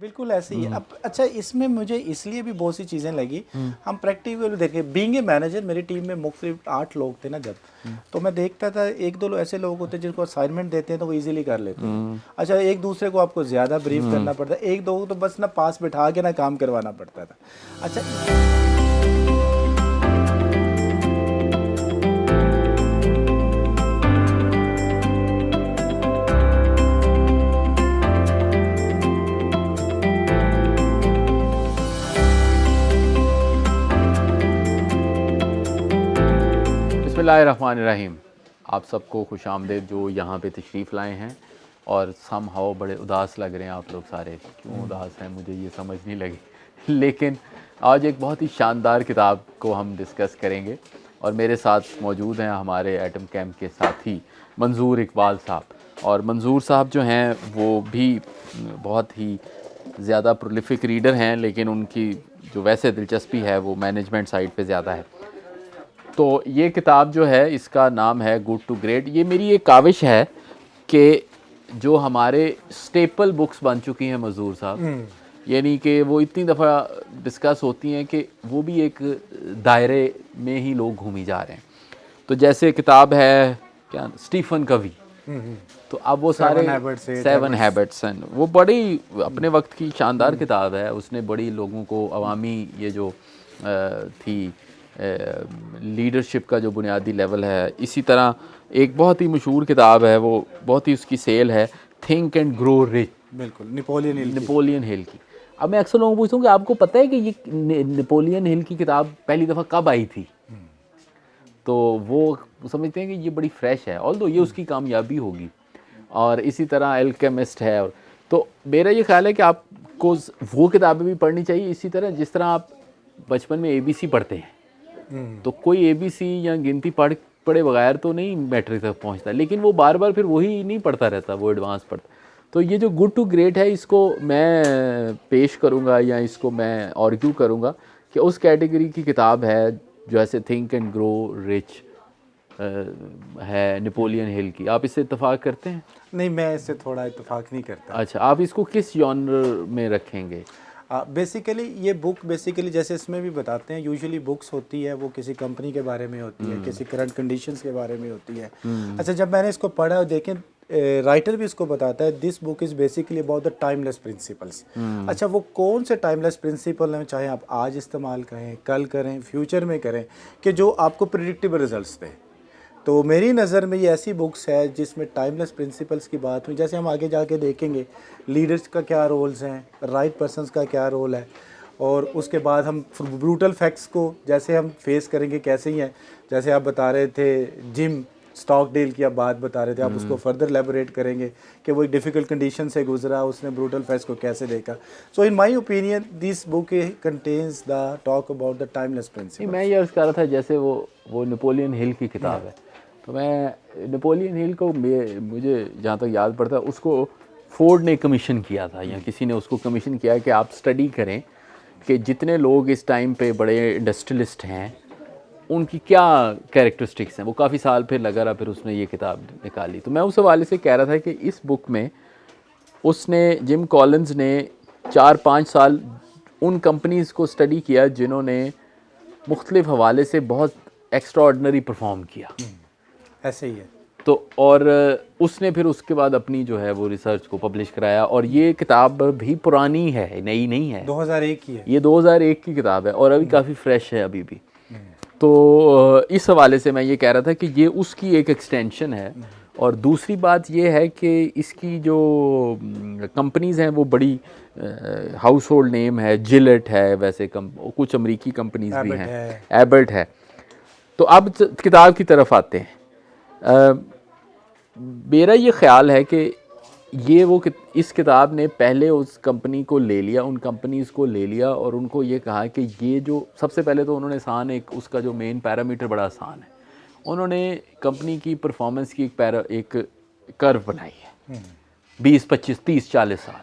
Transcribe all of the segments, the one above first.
बिल्कुल ऐसे ही है। अब अच्छा, इसमें मुझे इसलिए भी बहुत सी चीज़ें लगी, हम प्रैक्टिकल देखें, बीइंग ए मैनेजर मेरी टीम में मुख्तलिफ 8 लोग थे ना जब, तो मैं देखता था एक दो लोग ऐसे लोग होते हैं जिनको असाइनमेंट देते हैं तो वो इजीली कर लेते हैं। अच्छा, एक दूसरे को आपको ज़्यादा ब्रीफ करना पड़ता है, एक दो को तो बस ना पास बिठा के ना काम करवाना पड़ता था। अच्छा, बिस्मिल्लाहिर्रहमानिर्रहीम। आप सबको खुश आमदेद जो यहाँ पे तशरीफ़ लाए हैं। और सम हाउ बड़े उदास लग रहे हैं आप लोग सारे, क्यों उदास हैं मुझे ये समझ नहीं लगी लेकिन आज एक बहुत ही शानदार किताब को हम डिस्कस करेंगे और मेरे साथ मौजूद हैं हमारे एटम कैंप के साथी मंजूर इकबाल साहब। और मंजूर साहब जो हैं वो भी बहुत ही ज़्यादा प्रोलिफिक रीडर हैं, लेकिन उनकी जो वैसे दिलचस्पी है वो मैनेजमेंट साइड पे ज़्यादा है। तो ये किताब जो है इसका नाम है गुड टू ग्रेट। ये मेरी एक काविश है कि जो हमारे स्टेपल बुक्स बन चुकी हैं मंजूर साहब, यानी कि वो इतनी दफ़ा डिस्कस होती हैं कि वो भी एक दायरे में ही लोग घूमी जा रहे हैं। तो जैसे किताब है क्या स्टीफन कवी, तो अब वो सारे 7 हैबिट्स हैं, वो बड़ी अपने वक्त की शानदार किताब है। उसने बड़ी लोगों को अवामी ये जो थी लीडरशिप का जो बुनियादी लेवल है। इसी तरह एक बहुत ही मशहूर किताब है, वो बहुत ही उसकी सेल है, थिंक एंड ग्रो रिच, बिल्कुल नेपोलियन हिल की। अब मैं अक्सर लोगों को पूछता हूँ कि आपको पता है कि ये नेपोलियन हिल की किताब पहली दफ़ा कब आई थी, तो वो समझते हैं कि ये बड़ी फ्रेश है, ऑल्दो ये उसकी कामयाबी होगी। और इसी तरह एल्केमिस्ट है। और तो मेरा ये ख्याल है कि आपको वो किताबें भी पढ़नी चाहिए, इसी तरह जिस तरह आप बचपन में ABC पढ़ते हैं, तो कोई ABC या गिनती पढ़े बगैर तो नहीं मैट्रिक तक पहुंचता, लेकिन वो बार बार फिर वही नहीं पढ़ता रहता, वो एडवांस पढ़ता। तो ये जो गुड टू ग्रेट है, इसको मैं पेश करूंगा या इसको मैं आर्ग्यू करूंगा कि उस कैटेगरी की किताब है जो ऐसे थिंक एंड ग्रो रिच है नेपोलियन हिल की। आप इससे इत्तेफाक करते हैं? नहीं, मैं इससे थोड़ा इत्तेफाक नहीं करता। अच्छा, आप इसको किस जॉनर में रखेंगे? बेसिकली ये बुक बेसिकली जैसे इसमें भी बताते हैं, यूजुअली बुक्स होती है वो किसी कंपनी के बारे में होती है, किसी करंट कंडीशंस के बारे में होती है। अच्छा, जब मैंने इसको पढ़ा और देखें, राइटर भी इसको बताता है, this book is basically about the timeless principles. अच्छा, वो कौन से टाइमलेस प्रिंसिपल हैं, चाहे आप आज इस्तेमाल करें, कल करें, फ्यूचर में करें, कि जो आपको प्रिडिक्टेबल रिजल्ट्स दें। तो मेरी नज़र में ये ऐसी बुक्स है जिसमें टाइमलेस प्रिंसिपल्स की बात हुई। जैसे हम आगे जाके देखेंगे लीडर्स का क्या रोल्स हैं, राइट पर्सन्स का क्या रोल है, और उसके बाद हम ब्रूटल फैक्ट्स को जैसे हम फेस करेंगे कैसे ही हैं। जैसे आप बता रहे थे जिम स्टॉकडेल की आप बात बता रहे थे, आप उसको फर्दर एलेबोरेट करेंगे कि वो एक डिफ़िकल्ट कंडीशन से गुजरा, उसने ब्रूटल फैक्ट्स को कैसे देखा। So in my opinion this book contains the talk about the timeless principle. मैं ये अर्ज़ कर रहा था जैसे वो नेपोलियन हिल की किताब है, तो मैं नेपोलियन हिल को मुझे जहाँ तक याद पड़ता है उसको फोर्ड ने कमीशन किया था, या किसी ने उसको कमीशन किया कि आप स्टडी करें कि जितने लोग इस टाइम पे बड़े इंडस्ट्रियलिस्ट हैं उनकी क्या कैरेक्टरिस्टिक्स हैं। वो काफ़ी साल फिर लगा रहा, फिर उसने ये किताब निकाली। तो मैं उस हवाले से कह रहा था कि इस बुक में उसने जिम कॉलिन्स ने 4-5 साल उन कंपनीज़ को स्टडी किया जिन्होंने मुख्तलिफ हवाले से बहुत एक्स्ट्राऑर्डिनरी परफॉर्म किया। ऐसे ही है। तो और उसने फिर उसके बाद अपनी जो है वो रिसर्च को पब्लिश कराया, और ये किताब भी पुरानी है, नई नहीं है, 2001 की है। ये 2001 की किताब है और अभी काफ़ी फ्रेश है अभी भी। तो इस हवाले से मैं ये कह रहा था कि ये उसकी एक एक्सटेंशन है। और दूसरी बात ये है कि इसकी जो कंपनीज़ हैं वो बड़ी हाउस होल्ड नेम है, जिलेट है, वैसे कुछ अमेरिकी कंपनीज़ भी हैं, एबर्ट है। तो अब किताब की तरफ आते हैं। मेरा ये ख़्याल है कि ये इस किताब ने पहले उस कंपनी को ले लिया, उन कंपनीज़ को ले लिया और उनको ये कहा कि ये जो सबसे पहले तो उन्होंने एक उसका जो मेन पैरामीटर बड़ा आसान है, उन्होंने कंपनी की परफॉर्मेंस की एक कर्व बनाई है 20, 25, 30, 40 साल।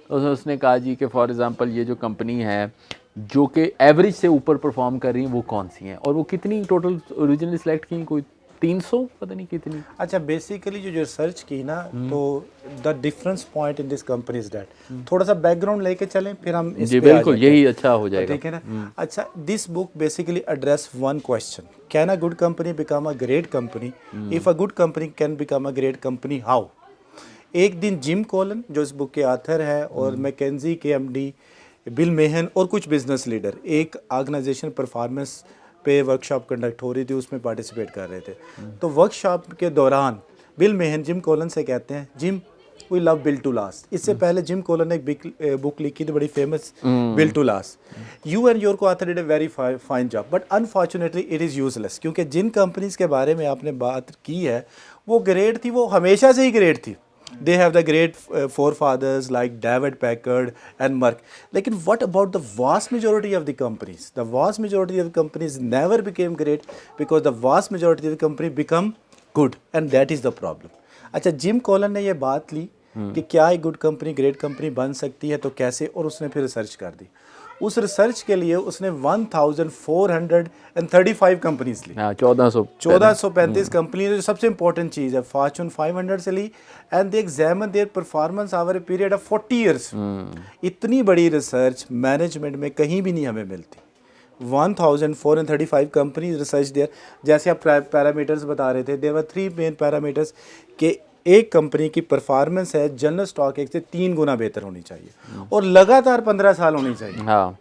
तो उसने कहा जी कि फॉर एग्ज़ाम्पल ये जो कंपनी है जो कि एवरेज से ऊपर परफॉर्म कर रही हैं वो कौन सी हैं, और वो कितनी टोटल ओरिजिनली सिलेक्ट की, कोई 300 पता नहीं कितनी। अच्छा, बेसिकली जो रिसर्च की ना, तो the difference point in this company is that, थोड़ा सा बैकग्राउंड लेके चलें फिर हम इस जी पे आ बिल्कुल, जाते हैं। यही अच्छा हो जाएगा। ठीक है ना। अच्छा, this book basically address one question, can a good company become a great company? If a good company can become a great company, how? एक दिन जिम कॉलन जो इस बुक के आथर है और मैकेंजी के एमडी बिल मेहन और कुछ बिजनेस लीडर एक ऑर्गेनाइजेशन परफॉर्मेंस पे वर्कशॉप कंडक्ट हो रही थी, उसमें पार्टिसिपेट कर रहे थे। तो वर्कशॉप के दौरान बिल मेहन जिम कॉलन से कहते हैं, Jim we love built to last. इससे पहले जिम कॉलन ने एक बुक लिखी थी बड़ी famous, built to last. You and your को author did a very fine job, but unfortunately it is useless, क्योंकि जिन कंपनीज के बारे में आपने बात की है वो ग्रेट थी, वो हमेशा से ही ग्रेट थी। They have the great forefathers like David Packard and Merck. लेकिन what about the vast majority of the companies? The vast majority of the companies never became great because the vast majority of the company become good, and that is the problem. अच्छा, gym colon ने ये बात ली कि क्या एक good company great company बन सकती है, तो कैसे, और उसने फिर रिसर्च कर दी। उस रिसर्च के लिए उसने 1435 कंपनीज ली। 1435 कंपनी, जो सबसे इंपॉर्टेंट चीज़ है, फॉर्चून 500 से ली, and they examine their performance over a period of 40 years. इतनी बड़ी रिसर्च मैनेजमेंट में कहीं भी नहीं हमें मिलती। 1435 कंपनीज रिसर्च देयर। जैसे आप पैरामीटर्स बता रहे थे, देयर वर 3 मेन पैरामीटर्स कि एक कंपनी की परफॉर्मेंस है जनरल स्टॉक एक्सचेंज से 3 गुना बेहतर होनी चाहिए और लगातार 15 साल होनी चाहिए। हाँ,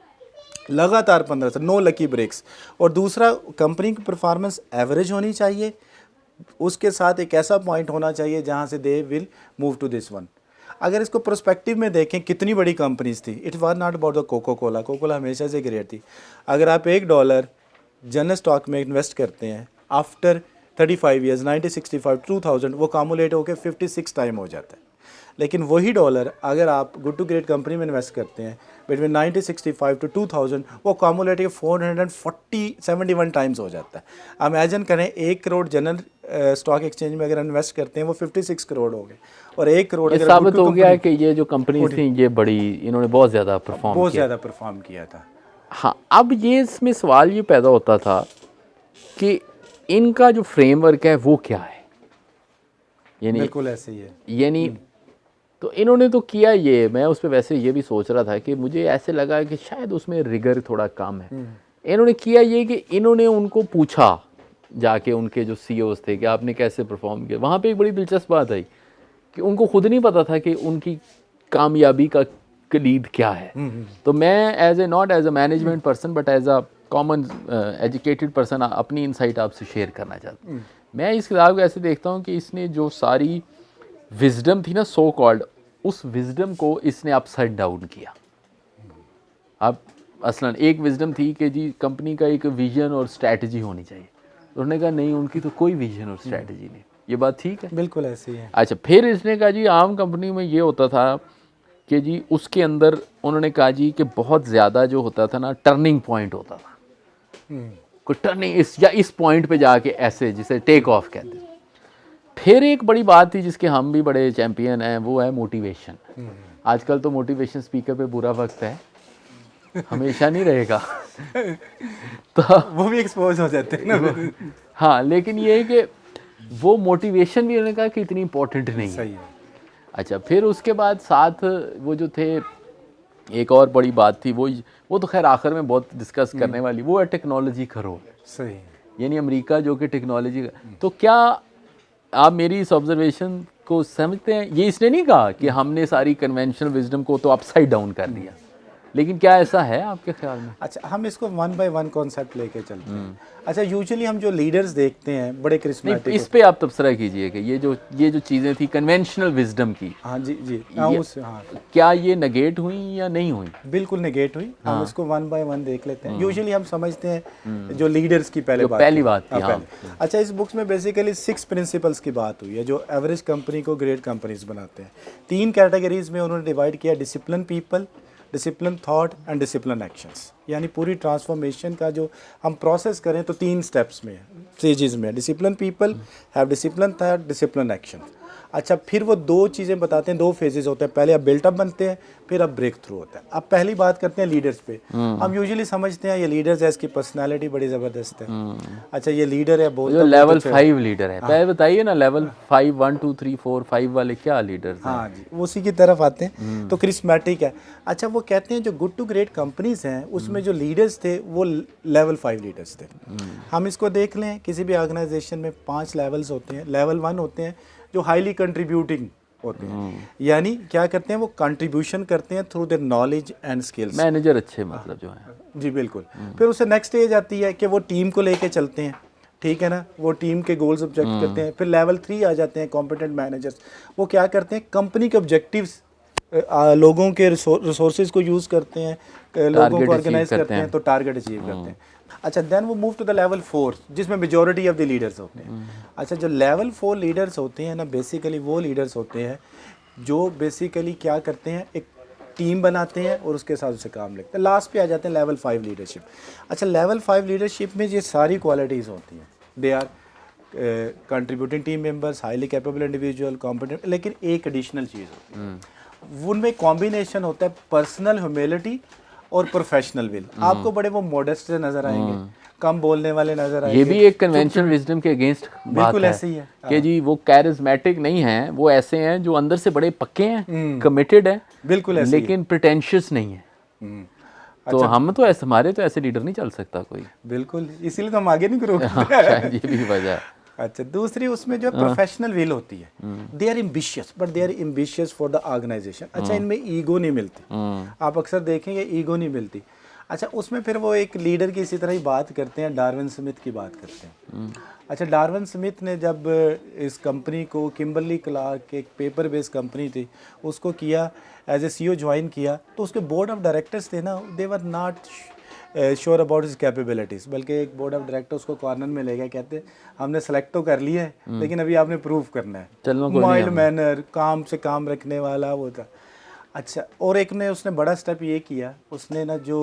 लगातार 15 साल, नो लकी ब्रेक्स। और दूसरा, कंपनी की परफॉर्मेंस एवरेज होनी चाहिए, उसके साथ एक ऐसा पॉइंट होना चाहिए जहां से they will move to this one. अगर इसको प्रोस्पेक्टिव में देखें, कितनी बड़ी कंपनीज थी, it was not about the Coca Cola. Coca Cola हमेशा से ग्रेट थी। अगर आप $1 जनरल स्टॉक में इन्वेस्ट करते हैं, आफ्टर 35 ईयर्स, 1965 2000, वो कामुलेट होकर 56 टाइम हो जाता है। लेकिन वही डॉलर अगर आप गुड टू ग्रेट कंपनी में इन्वेस्ट करते हैं बिटवीन 1965 टू 2000, वो कामुलेट 471 टाइम्स हो जाता है। इमेजिन करें, 1 करोड़ जनरल स्टॉक एक्सचेंज में अगर इन्वेस्ट करते हैं, वो 56 करोड़ हो गए, और 1 करोड़ ये साबित हो गया है कि ये जो कंपनी थी ये बड़ी, इन्होंने बहुत ज़्यादा परफॉर्म किया था। हाँ, अब ये इसमें सवाल ये पैदा होता था कि इनका जो फ्रेमवर्क है वो क्या है, यानी बिल्कुल ऐसे ही है, यानी तो इन्होंने तो किया ये, मैं उस पर वैसे ये भी सोच रहा था कि मुझे ऐसे लगा कि शायद उसमें रिगर थोड़ा कम है। इन्होंने किया ये कि इन्होंने उनको पूछा जाके, उनके जो सीईओज थे, कि आपने कैसे परफॉर्म किया। वहाँ पे एक बड़ी दिलचस्प बात आई कि उनको खुद नहीं पता था कि उनकी कामयाबी का कलीद क्या है। तो मैं not as a management person but as a common educated person अपनी इनसाइट आपसे शेयर करना चाहता हूँ। मैं इस किताब को ऐसे देखता हूँ कि इसने जो सारी विजडम थी ना, सो कॉल्ड, उस विजडम को इसने अपसाइड डाउन किया। अब असलन एक विजडम थी कि जी कंपनी का एक विजन और स्ट्रैटेजी होनी चाहिए, उन्होंने कहा नहीं, उनकी तो कोई विजन और स्ट्रैटेजी नहीं। ये बात ठीक है, बिल्कुल ऐसे ही है। अच्छा, फिर इसने कहा जी आम कंपनी में ये होता था कि जी उसके अंदर उन्होंने कहा जी कि बहुत ज़्यादा जो होता था ना, टर्निंग पॉइंट होता था, कोई टर्निंग इस पॉइंट पे जाके ऐसे, जिसे टेक ऑफ कहते हैं। फिर एक बड़ी बात थी जिसके हम भी बड़े चैम्पियन हैं, वो है मोटिवेशन। आजकल तो मोटिवेशन स्पीकर पे बुरा वक्त है, हमेशा नहीं रहेगा तो वो भी एक्सपोज हो जाते हैं ना। हाँ, लेकिन ये है कि वो मोटिवेशन भी उन्होंने कहा कि इतनी इंपॉर्टेंट नहीं है। सही है। अच्छा, फिर उसके बाद साथ वो जो थे, एक और बड़ी बात थी, वो तो खैर आखिर में बहुत डिस्कस करने वाली, वो है टेक्नोलॉजी का रोल। सही, यानी अमेरिका जो कि टेक्नोलॉजी, तो क्या आप मेरी इस ऑब्जर्वेशन को समझते हैं? ये इसने नहीं कहा कि हमने सारी कन्वेंशनल विजडम को तो अपसाइड डाउन कर दिया, लेकिन क्या ऐसा है आपके ख्याल में? अच्छा, हम इसको 1 बाय 1 कॉन्सेप्ट लेके चलते हैं। अच्छा, यूजुअली हम जो लीडर्स देखते हैं बड़े करिश्मेटिक, इस पे आप तबसरा कीजिए कि ये जो चीज़ें थी कन्वेंशनल विजडम की, हाँ जी, क्या ये नेगेट हुई या नहीं हुई? बिल्कुल नेगेट हुई। हम इसको 1 बाय 1 देख लेते हैं। यूजुअली हम समझते हैं जो लीडर्स की पहली बात थी। अच्छा, इस बुक्स में बेसिकली 6 प्रिंसिपल्स की बात हुई है जो एवरेज कंपनी को ग्रेट कंपनीज बनाते हैं। 3 कैटेगरीज में उन्होंने डिवाइड किया, discipline people, discipline thought and discipline actions. यानी पूरी ट्रांसफॉर्मेशन का जो हम प्रोसेस करें तो 3 स्टेप्स में, स्टेजेस में, discipline people, have discipline thought, discipline action. अच्छा, फिर वो दो चीज़ें बताते हैं, दो फेजेस होते हैं, पहले आप बिल्टअप बनते हैं, फिर अब ब्रेक थ्रू होता है। अब पहली बात करते हैं लीडर्स पे। हम यूजुअली समझते हैं ये लीडर्स है, इसकी पर्सनालिटी बड़ी ज़बरदस्त है। अच्छा, ये लीडर है, जो लेवल 5 लीडर है, पहले बताइए ना, लेवल 5 1 2 3 4 5 वाले क्या लीडर्स हैं? हाँ जी, उसी की तरफ आते हैं। तो क्रिस्मेटिक है। अच्छा, वो कहते हैं जो गुड टू ग्रेट कंपनीज हैं उसमें जो लीडर्स थे वो लेवल 5 लीडर्स थे। हम इसको देख लें, किसी भी ऑर्गेनाइजेशन में 5 लेवल्स होते हैं। लेवल 1 होते हैं जो हाईली कंट्रीब्यूटिंग होते हैं, यानी क्या करते हैं, वो कंट्रीब्यूशन करते हैं through their knowledge and skills. Manager अच्छे मतलब जो है। जी बिल्कुल। फिर उससे नेक्स्ट स्टेज आती है कि वो टीम को लेके चलते हैं, ठीक है ना, वो टीम के गोल्स ऑब्जेक्ट करते हैं। फिर लेवल 3 आ जाते हैं कॉम्पिटेंट मैनेजर्स। वो क्या करते हैं, कंपनी के ऑब्जेक्टिव्स, लोगों के रिसोर्सेज को यूज़ करते हैं, लोगों को ऑर्गेनाइज करते हैं, तो टारगेट अचीव करते हैं। अच्छा, देन वो मूव टू द लेवल 4 जिसमें मेजॉरिटी ऑफ द लीडर्स होते हैं। अच्छा, जो लेवल 4 लीडर्स होते हैं ना, बेसिकली वो लीडर्स होते हैं जो बेसिकली क्या करते हैं, एक टीम बनाते हैं और उसके साथ उसे काम लिखते हैं। लास्ट पे आ जाते हैं लेवल 5 लीडरशिप। अच्छा, लेवल 5 लीडरशिप में ये सारी क्वालिटीज़ होती हैं। They are contributing team members, highly capable individual, competent. लेकिन एक एडिशनल चीज़ होती है, उनमें कॉम्बिनेशन होता है पर्सनल ह्यूमिलिटी और प्रोफेशनल विल। आपको बड़े वो मॉडेस्ट से नजर आएंगे, कम बोलने वाले नजर आएंगे। ये भी एक कन्वेंशन विजडम के अगेंस्ट बात बिल्कुल है ऐसे ही है कि जी वो कैरिज्मेटिक नहीं हैं, वो ऐसे हैं जो अंदर से बड़े पक्के हैं, कमिटेड हैं, बिल्कुल ऐसे ही है। लेकिन प्रिटेंशियस नहीं है। तो हम तो ऐसे, हमारे तो ऐसे लीडर नहीं चल सकता कोई। बिल्कुल, इसीलिए तो हम आगे नहीं ग्रो हाँ, शायद ये भी वजह है। अच्छा, दूसरी उसमें जो प्रोफेशनल विल होती है, they are ambitious, but they are ambitious for the organization. अच्छा, इनमें ईगो नहीं मिलती। आप अक्सर देखेंगे ईगो नहीं मिलती। अच्छा, उसमें फिर वो एक लीडर की इसी तरह ही बात करते हैं, डार्विन स्मिथ की बात करते हैं। अच्छा, डार्विन स्मिथ ने जब इस कंपनी को, किम्बरली क्लार्क एक पेपर बेस्ड कंपनी थी, उसको किया एज ए CEO ज्वाइन किया, तो उसके बोर्ड ऑफ डायरेक्टर्स थे ना, they were not sure about his capabilities. बल्कि एक बोर्ड ऑफ डायरेक्टर उसको कॉर्नर में ले गया, कहते हमने सेलेक्ट तो कर लिया है लेकिन अभी आपने प्रूव करना है। माइल्ड मैनर, काम से काम रखने वाला वो था। अच्छा, और एक ने उसने बड़ा स्टेप ये किया, उसने ना जो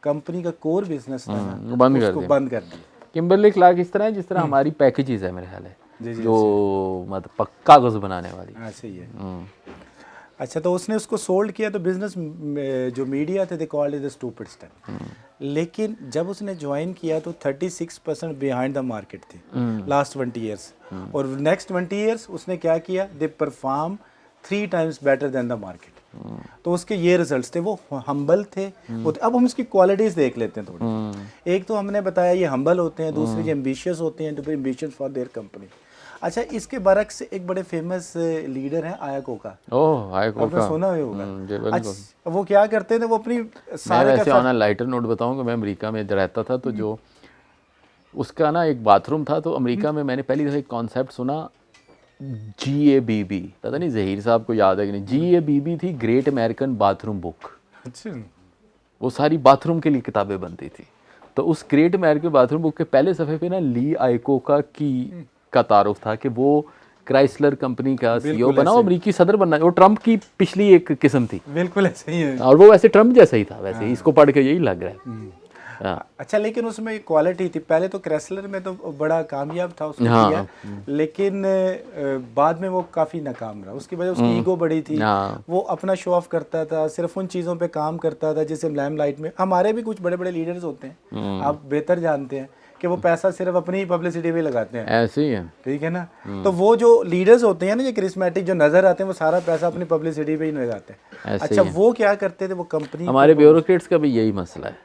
कंपनी का कोर बिजनेस था ना, उसको बंद कर दिया। किम्बरली क्लार्क इस तरह है जिस तरह हमारी पैकेजेस है मेरे ख्याल है, जो मतलब पक्का कागज बनाने वाली। ऐसे ही है। अच्छा, तो उसने उसको सोल्ड किया, तो बिजनेस जो मीडिया थे, they called it the stupid step. लेकिन जब उसने ज्वाइन किया तो 36% बिहाइंड द मार्केट थी लास्ट 20 ईयर्स। और नेक्स्ट 20 ईयर्स उसने क्या किया, they perform 3 times better than the market. तो उसके ये रिजल्ट्स थे, वो हम्बल थे। अब हम इसकी क्वालिटीज़ देख लेते हैं थोड़ी। एक तो हमने बताया ये हम्बल होते हैं, दूसरे ये एम्बिशियस होते हैं, तो एम्बिशियस फॉर देयर कंपनी। अच्छा, इसके बरक्स एक बड़े फेमस लीडर हैं आयाकोका। ओह, आयाकोका आपने सुना ही होगा। अच्छा, वो क्या करते थे, वो अपनी सारे मैं वैसे ऑन अ लाइटर नोट बताऊंगा, मैं अमेरिका में रहता था, तो जो उसका ना एक बाथरूम था, तो अमेरिका में मैंने पहली दफ़ा एक कॉन्सेप्ट सुना, GABB, पता नहीं जहीर साहब को याद है कि नहीं। GABB थी ग्रेट अमेरिकन बाथरूम बुक। अच्छा, वो सारी बाथरूम के लिए किताबें बनती थी। तो उस ग्रेट अमेरिकन बाथरूम बुक के पहले सफ़े पे ना ली आयाकोका का तारुफ था कि वो क्राइसलर कंपनी का CEO बना, अमेरिकी सदर बनना। वो ट्रम्प की पिछली एक किस्म थी। बिल्कुल ऐसे ही है। और वो वैसे ट्रम्प जैसा ही था, वैसे इसको पढ़ के यही लग रहा है। अच्छा, लेकिन उसमें क्वालिटी थी। पहले तो क्राइसलर में तो बड़ा कामयाब था, उसने किया, लेकिन बाद में वो काफ़ी नाकाम रहा। उसकी वजह उसकी ईगो बड़ी थी, वो अपना शो ऑफ करता था, सिर्फ उन चीज़ों पे काम करता था जैसे लाइमलाइट में। हमारे भी कुछ बड़े बड़े लीडर्स होते हैं, आप बेहतर जानते हैं कि वो पैसा सिर्फ अपनी पब्लिसिटी पे लगाते हैं। ऐसे ही है, ठीक है ना। तो वो जो लीडर्स होते हैं ना, ये क्रिस्मेटिक जो नजर आते हैं, वो सारा पैसा अपनी पब्लिसिटी पे ही लगाते हैं। अच्छा, वो क्या करते थे, वो कंपनी, हमारे ब्यूरोक्रेट्स का भी यही मसला है,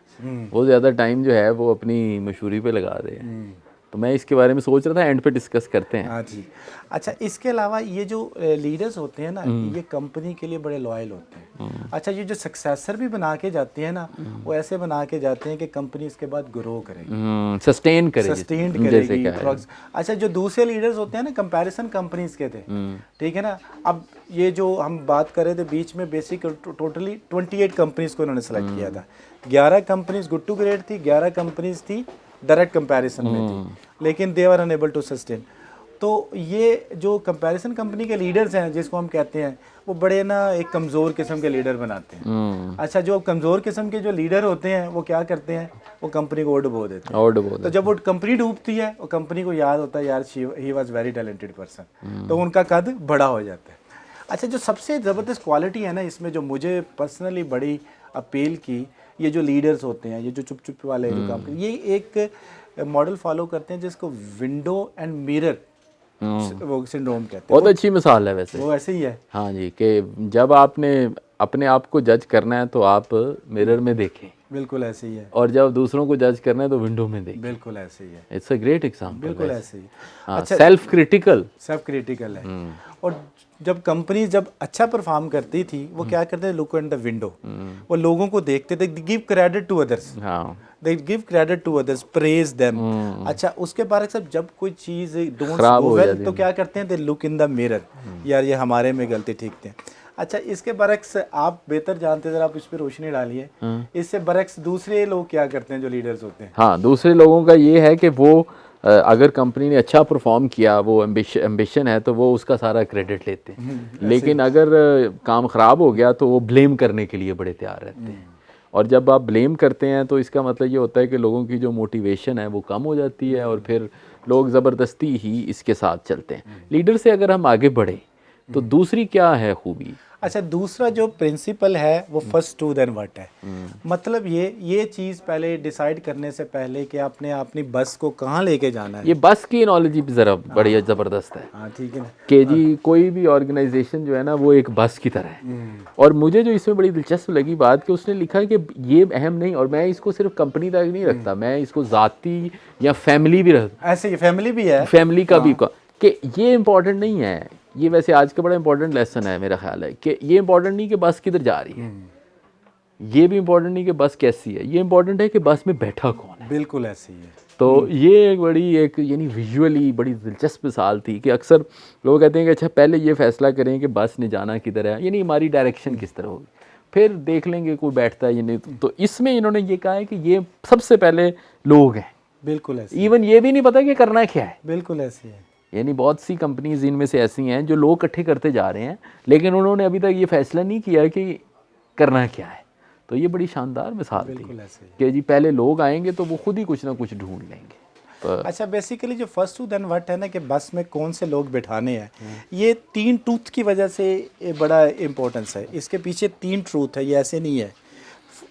वो ज़्यादा टाइम जो है वो अपनी मशहूरी पे लगा रहे हैं। तो मैं इसके बारे में सोच रहा था, एंड पे डिस्कस करते हैं। हाँ जी। अच्छा, इसके अलावा ये जो लीडर्स होते हैं ना, ये कंपनी के लिए बड़े लॉयल होते हैं। अच्छा, ये जो सक्सेसर भी बना के जाते हैं ना, वो ऐसे बना के जाते हैं कि कंपनी इसके बाद ग्रो करेगी, सस्टेन करेगी। अच्छा, जो दूसरे लीडर्स होते हैं ना, कंपैरिजन कंपनीज के थे, ठीक है ना। अब ये जो हम बात कर रहे थे बीच में, बेसिक टोटली 28 कंपनीज को उन्होंने सेलेक्ट किया था। 11 कंपनीज गुड टू ग्रेट थी, 11 कंपनीज थी डायरेक्ट कंपैरिजन में थी, लेकिन दे वर अनएबल टू सस्टेन। तो ये जो कंपैरिजन कंपनी के लीडर्स हैं जिसको हम कहते हैं, वो बड़े ना एक कमज़ोर किस्म के लीडर बनाते हैं। अच्छा, जो कमज़ोर किस्म के जो लीडर होते हैं वो क्या करते हैं, वो कंपनी को डुबो देते हैं। तो जब वो कंपनी डूबती है, वो कंपनी को याद होता है यार he was very talented person, तो उनका कद बड़ा हो जाता है। अच्छा, जो सबसे ज़बरदस्त क्वालिटी है ना इसमें, जो मुझे पर्सनली बड़ी अपील की, ये जो लीडर्स होते हैं, ये जो चुप चुप वाले जो काम करते हैं, ये एक मॉडल फॉलो करते हैं जिसको विंडो एंड मिरर वो सिंड्रोम कहते हैं। बहुत अच्छी मिसाल है वैसे, वो ऐसे ही है। हाँ जी, कि जब आपने अपने आप को जज करना है तो आप मिरर में देखें, बिल्कुल ऐसे ही है, और जब दूसरों को जज करना है तो विंडो में देखें। बिल्कुल ऐसे ही है, इट्स अ ग्रेट एग्जांपल। बिल्कुल ऐसे ही। अच्छा, सेल्फ क्रिटिकल है। और जब कंपनी जब अच्छा परफॉर्म करती थी, वो क्या करते थे, लुक इन द विंडो, वो लोगों को देखते थे, give credit to others, they give credit to others, praise them. अच्छा, उसके बाद सब जब कोई चीज़ डोंट गो वेल तो क्या करते हैं, they look in the mirror, यार ये हमारे में गलती ठीक थी। अच्छा, इसके बरक्स आप बेहतर जानते हैं, आप इस पर रोशनी डालिए, इससे बरक्स दूसरे लोग क्या करते हैं जो लीडर्स होते हैं। हाँ, दूसरे लोगों का ये है कि वो अगर कंपनी ने अच्छा परफॉर्म किया, वो एम्बिशन है, तो वो उसका सारा क्रेडिट लेते हैं। लेकिन अगर काम ख़राब हो गया तो वो ब्लेम करने के लिए बड़े तैयार रहते हैं। और जब आप ब्लेम करते हैं तो इसका मतलब ये होता है कि लोगों की जो मोटिवेशन है वो कम हो जाती है, और फिर लोग ज़बरदस्ती ही इसके साथ चलते हैं। लीडर से अगर हम आगे बढ़े तो दूसरी क्या है खूबी? अच्छा, दूसरा जो प्रिंसिपल है वो फर्स्ट टू देन व्हाट है। मतलब ये चीज़ पहले डिसाइड करने से पहले कि आपने अपनी बस को कहाँ लेके जाना है। ये बस की एनालॉजी भी ज़रा बड़ी ज़बरदस्त है। हाँ, ठीक है ना, कि जी कोई भी ऑर्गेनाइजेशन जो है ना वो एक बस की तरह है। और मुझे जो इसमें बड़ी दिलचस्प लगी बात कि उसने लिखा है कि ये अहम नहीं, और मैं इसको सिर्फ कंपनी तक नहीं रखता, मैं इसको ज़ाती या फैमिली भी रखता। ऐसे ही फैमिली भी है, फैमिली का भी कि ये इम्पोर्टेंट नहीं है। ये वैसे आज का बड़ा इंपॉर्टेंट लेसन है मेरा ख्याल है, कि ये इंपॉर्टेंट नहीं कि बस किधर जा रही है, ये भी इंपॉर्टेंट नहीं कि बस कैसी है, ये इंपॉर्टेंट है कि बस में बैठा कौन है। बिल्कुल ऐसी है। तो ये एक बड़ी एक यानी विजुअली बड़ी दिलचस्प मिसाल थी कि अक्सर लोग कहते हैं कि अच्छा पहले ये फैसला करें कि बस ने जाना किधर है, यानी हमारी डायरेक्शन किस तरह होगी, फिर देख लेंगे कोई बैठता है या नहीं। तो इसमें इन्होंने ये कहा है कि ये सबसे पहले लोग हैं। बिल्कुल ऐसे, इवन ये भी नहीं पता कि करना क्या है। बिल्कुल ऐसे है। यानी बहुत सी कंपनीज इनमें से ऐसी हैं जो लोग इकट्ठे करते जा रहे हैं, लेकिन उन्होंने अभी तक ये फैसला नहीं किया कि करना क्या है। तो ये बड़ी शानदार मिसाल थी कि जी पहले लोग आएंगे तो वो खुद ही कुछ ना कुछ ढूंढ लेंगे। अच्छा, बेसिकली जो फर्स्ट टू देन व्हाट है ना, कि बस में कौन से लोग बिठाने हैं, ये 3 ट्रूथ की वजह से बड़ा इम्पोर्टेंस है। इसके पीछे 3 ट्रूथ है, ये ऐसे नहीं है।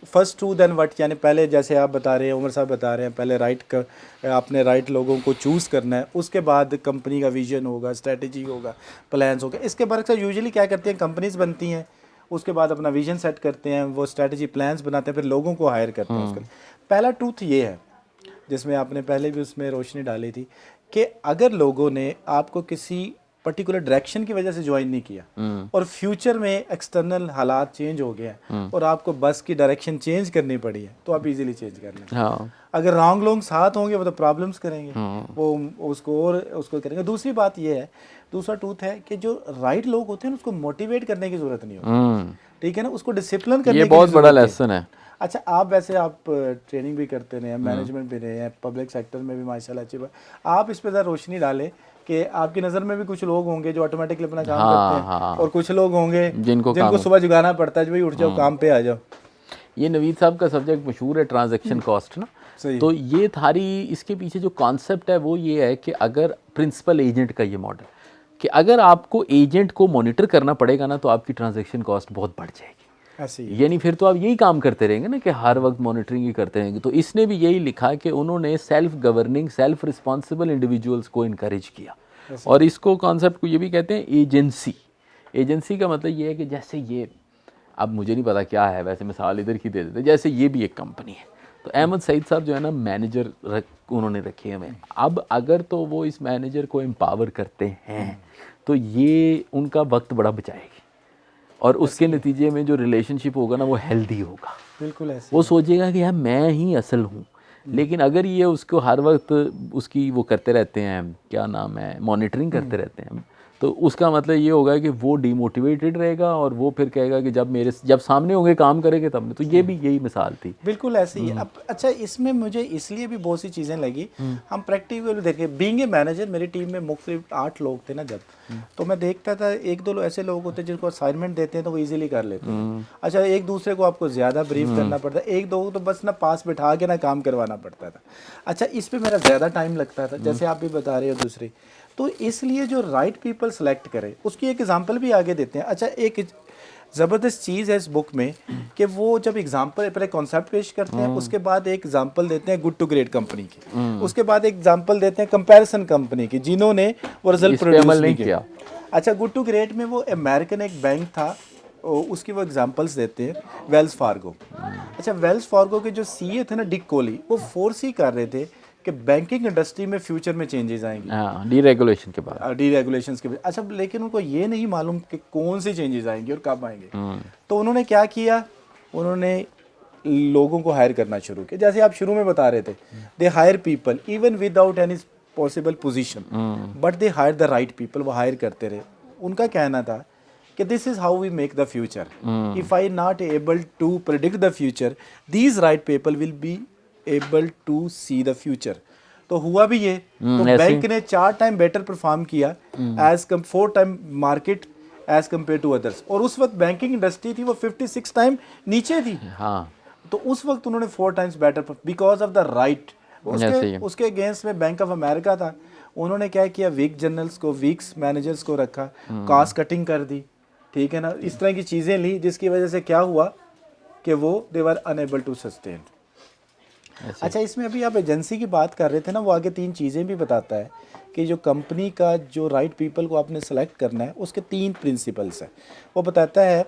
फर्स्ट टू देन व्हाट, यानी पहले जैसे आप बता रहे हैं, उमर साहब बता रहे हैं, पहले आपने राइट लोगों को चूज़ करना है, उसके बाद कंपनी का विजन होगा, स्ट्रेटजी होगा, प्लान्स होगा। इसके बरक्स यूजुअली क्या करते हैं, कंपनीज बनती हैं, उसके बाद अपना विजन सेट करते हैं, वो स्ट्रेटजी प्लान्स बनाते हैं, फिर लोगों को हायर करते हैं उसके लिए। पहला ट्रूथ ये है, जिसमें आपने पहले भी उसमें रोशनी डाली थी, कि अगर लोगों ने आपको किसी पर्टिकुलर डायरेक्शन की वजह से ज्वाइन नहीं किया और फ्यूचर में एक्सटर्नल हालात चेंज हो गए हैं और आपको बस की डायरेक्शन चेंज करनी पड़ी है, तो आप इजीली चेंज कर लेंगे। हाँ। अगर रॉन्ग लोग साथ होंगे वो तो प्रॉब्लम्स करेंगे, वो उसको करेंगे। दूसरी बात ये है, दूसरा ट्रूथ है कि जो राइट लोग होते हैं उसको मोटिवेट करने की जरूरत नहीं होती, ठीक है ना, उसको डिसिप्लिन करने की ये बहुत बड़ा लेसन है। अच्छा, आप वैसे आप ट्रेनिंग भी करते रहे हैं, मैनेजमेंट भी रहे हैं, पब्लिक सेक्टर में भी माशाल्लाह अच्छी बात। आप इस पर ज़रा रोशनी डालें कि आपकी नज़र में भी कुछ लोग होंगे जो ऑटोमेटिकली अपना काम करते हैं, और कुछ लोग होंगे जिनको सुबह जगाना पड़ता है, भाई उठ जाओ काम पे आ जाओ। ये नवीद साहब का सब्जेक्ट मशहूर है, ट्रांजैक्शन कॉस्ट ना। तो ये थारी इसके पीछे जो कॉन्सेप्ट है वो ये है कि अगर प्रिंसिपल एजेंट का ये मॉडल, कि अगर आपको एजेंट को मॉनिटर करना पड़ेगा ना तो आपकी ट्रांजैक्शन कॉस्ट बहुत बढ़ जाएगी। यानी फिर तो आप यही काम करते रहेंगे ना कि हर वक्त मॉनिटरिंग ही करते रहेंगे। तो इसने भी यही लिखा कि उन्होंने self governing, self responsible individuals को इनकरेज किया। और इसको कॉन्सेप्ट को ये भी कहते हैं एजेंसी। एजेंसी का मतलब ये है कि जैसे ये, अब मुझे नहीं पता क्या है, वैसे मिसाल इधर की दे देते, जैसे ये भी एक कंपनी है, तो अहमद सईद साहब जो है ना मैनेजर उन्होंने रखे हुए हैं। अब अगर तो वो इस मैनेजर को एम्पावर करते हैं तो ये उनका वक्त बड़ा बचाएगी, और उसके नतीजे में जो रिलेशनशिप होगा ना वो हेल्दी होगा। बिल्कुल ऐसे वो सोचेगा कि यार मैं ही असल हूँ। लेकिन अगर ये उसको हर वक्त उसकी वो करते रहते हैं, क्या नाम है, मॉनिटरिंग करते रहते हैं, तो उसका मतलब ये होगा कि वो डिमोटिवेटेड रहेगा और वो फिर कहेगा कि जब सामने होंगे काम करेंगे तब। तो ये भी यही मिसाल थी। बिल्कुल ऐसे ही। अब अच्छा, इसमें मुझे इसलिए भी बहुत सी चीज़ें लगी, हम प्रैक्टिकल देखें, बीइंग ए मैनेजर मेरी टीम में मुख्तलिफ 8 लोग थे ना जब, तो मैं देखता था 1-2 लोग ऐसे लोग होते हैं जिनको असाइनमेंट देते हैं तो वो इजीली कर लेते हैं। अच्छा, एक दूसरे को आपको ज़्यादा ब्रीफ करना पड़ता है, 1-2 तो बस ना पास बिठा के ना काम करवाना पड़ता था। अच्छा, इस पर मेरा ज़्यादा टाइम लगता था, जैसे आप भी बता रहे हो दूसरी। तो इसलिए जो राइट पीपल सेलेक्ट करें, उसकी एक एग्जांपल भी आगे देते हैं। अच्छा, एक ज़बरदस्त चीज़ है इस बुक में कि वो जब एग्जांपल पहले कॉन्सेप्ट पेश करते हैं, उसके बाद एक एग्जांपल देते हैं गुड टू ग्रेट कंपनी की, उसके बाद एक एग्जांपल देते हैं कंपैरिजन कंपनी की जिन्होंने वो रिजल्ट प्रोड्यूस नहीं किया। अच्छा, गुड टू ग्रेट में वो अमेरिकन एक बैंक था, उसकी वो एग्जांपल्स देते हैं, वेल्स फार्गो। अच्छा, वेल्स फार्गो के जो सीए थे ना डिक कोली, वो फोर्स ही कर रहे थे कि बैंकिंग इंडस्ट्री में फ्यूचर में चेंजेस आएंगे डीरेगुलेशन के बाद, डीरेगुलेशंस के बाद। अच्छा, लेकिन उनको ये नहीं मालूम कि कौन सी चेंजेस आएंगे और कब आएंगे। तो उन्होंने क्या किया, उन्होंने लोगों को हायर करना शुरू किया। जैसे आप शुरू में बता रहे थे, they hire people even without any possible position, but they hire the right people. वो हायर करते रहे। उनका कहना था कि this is how we make the future, if I not able to predict the future, these right people will be able to see the future. तो हुआ भी ये, तो बैंक ने 4 टाइम बेटर परफॉर्म किया as come 4 time market as compare to others. और उस वक्त बैंकिंग इंडस्ट्री थी वो 56 टाइम नीचे थी। हाँ, तो उस वक्त उन्होंने 4 times better because of the right. उसके अगेंस्ट में बैंक ऑफ अमेरिका था, उन्होंने क्या किया, वीक जर्नल्स को, वीक्स मैनेजर्स को रखा, कास्ट कटिंग कर दी, ठीक है ना, इस तरह की चीज़ें ली, जिसकी वजह से क्या हुआ कि वो दे वर अनएबल टू सस्टेन। अच्छा, इसमें अभी आप एजेंसी की बात कर रहे थे ना, वो आगे 3 चीज़ें भी बताता है कि जो कंपनी का जो राइट पीपल को आपने सेलेक्ट करना है, उसके 3 प्रिंसिपल्स हैं। वो बताता है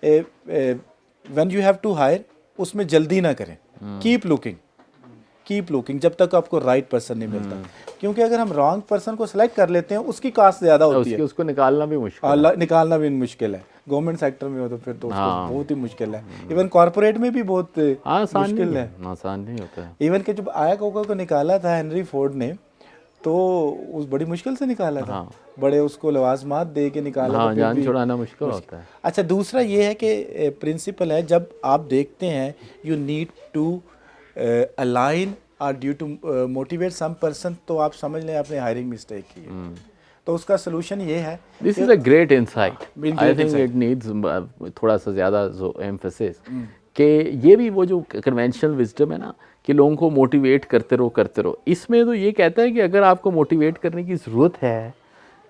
when you have to hire, उसमें जल्दी ना करें, कीप लुकिंग जब तक आपको राइट पर्सन नहीं मिलता। क्योंकि अगर हम रॉन्ग पर्सन को सेलेक्ट कर लेते हैं, उसकी कास्ट ज़्यादा होती है, उसको निकालना भी मुश्किल है। गवर्नमेंट सेक्टर में हो तो फिर तो उसको बहुत ही मुश्किल है। इवन कॉर्पोरेट में भी बहुत मुश्किल है, आसान नहीं होता है। इवन के जब आया कोका को निकाला था हेनरी फोर्ड ने, तो उस बड़ी मुश्किल से निकाला था। बड़े उसको लवाजमात दे के निकाला, जान छुड़ाना मुश्किल होता है। अच्छा, दूसरा ये है कि प्रिंसिपल है, जब आप देखते हैं यू नीड टू अलाइन और due to motivate some person, तो आप समझ लें आपने हायरिंग मिस्टेक की है। तो उसका सोल्यूशन ये है, this is a great insight, I think it needs थोड़ा सा ज़्यादा एम्फेसिस कि ये भी वो जो कन्वेंशनल विजडम है ना कि लोगों को मोटिवेट करते रहो। इसमें तो ये कहता है कि अगर आपको मोटिवेट करने की ज़रूरत है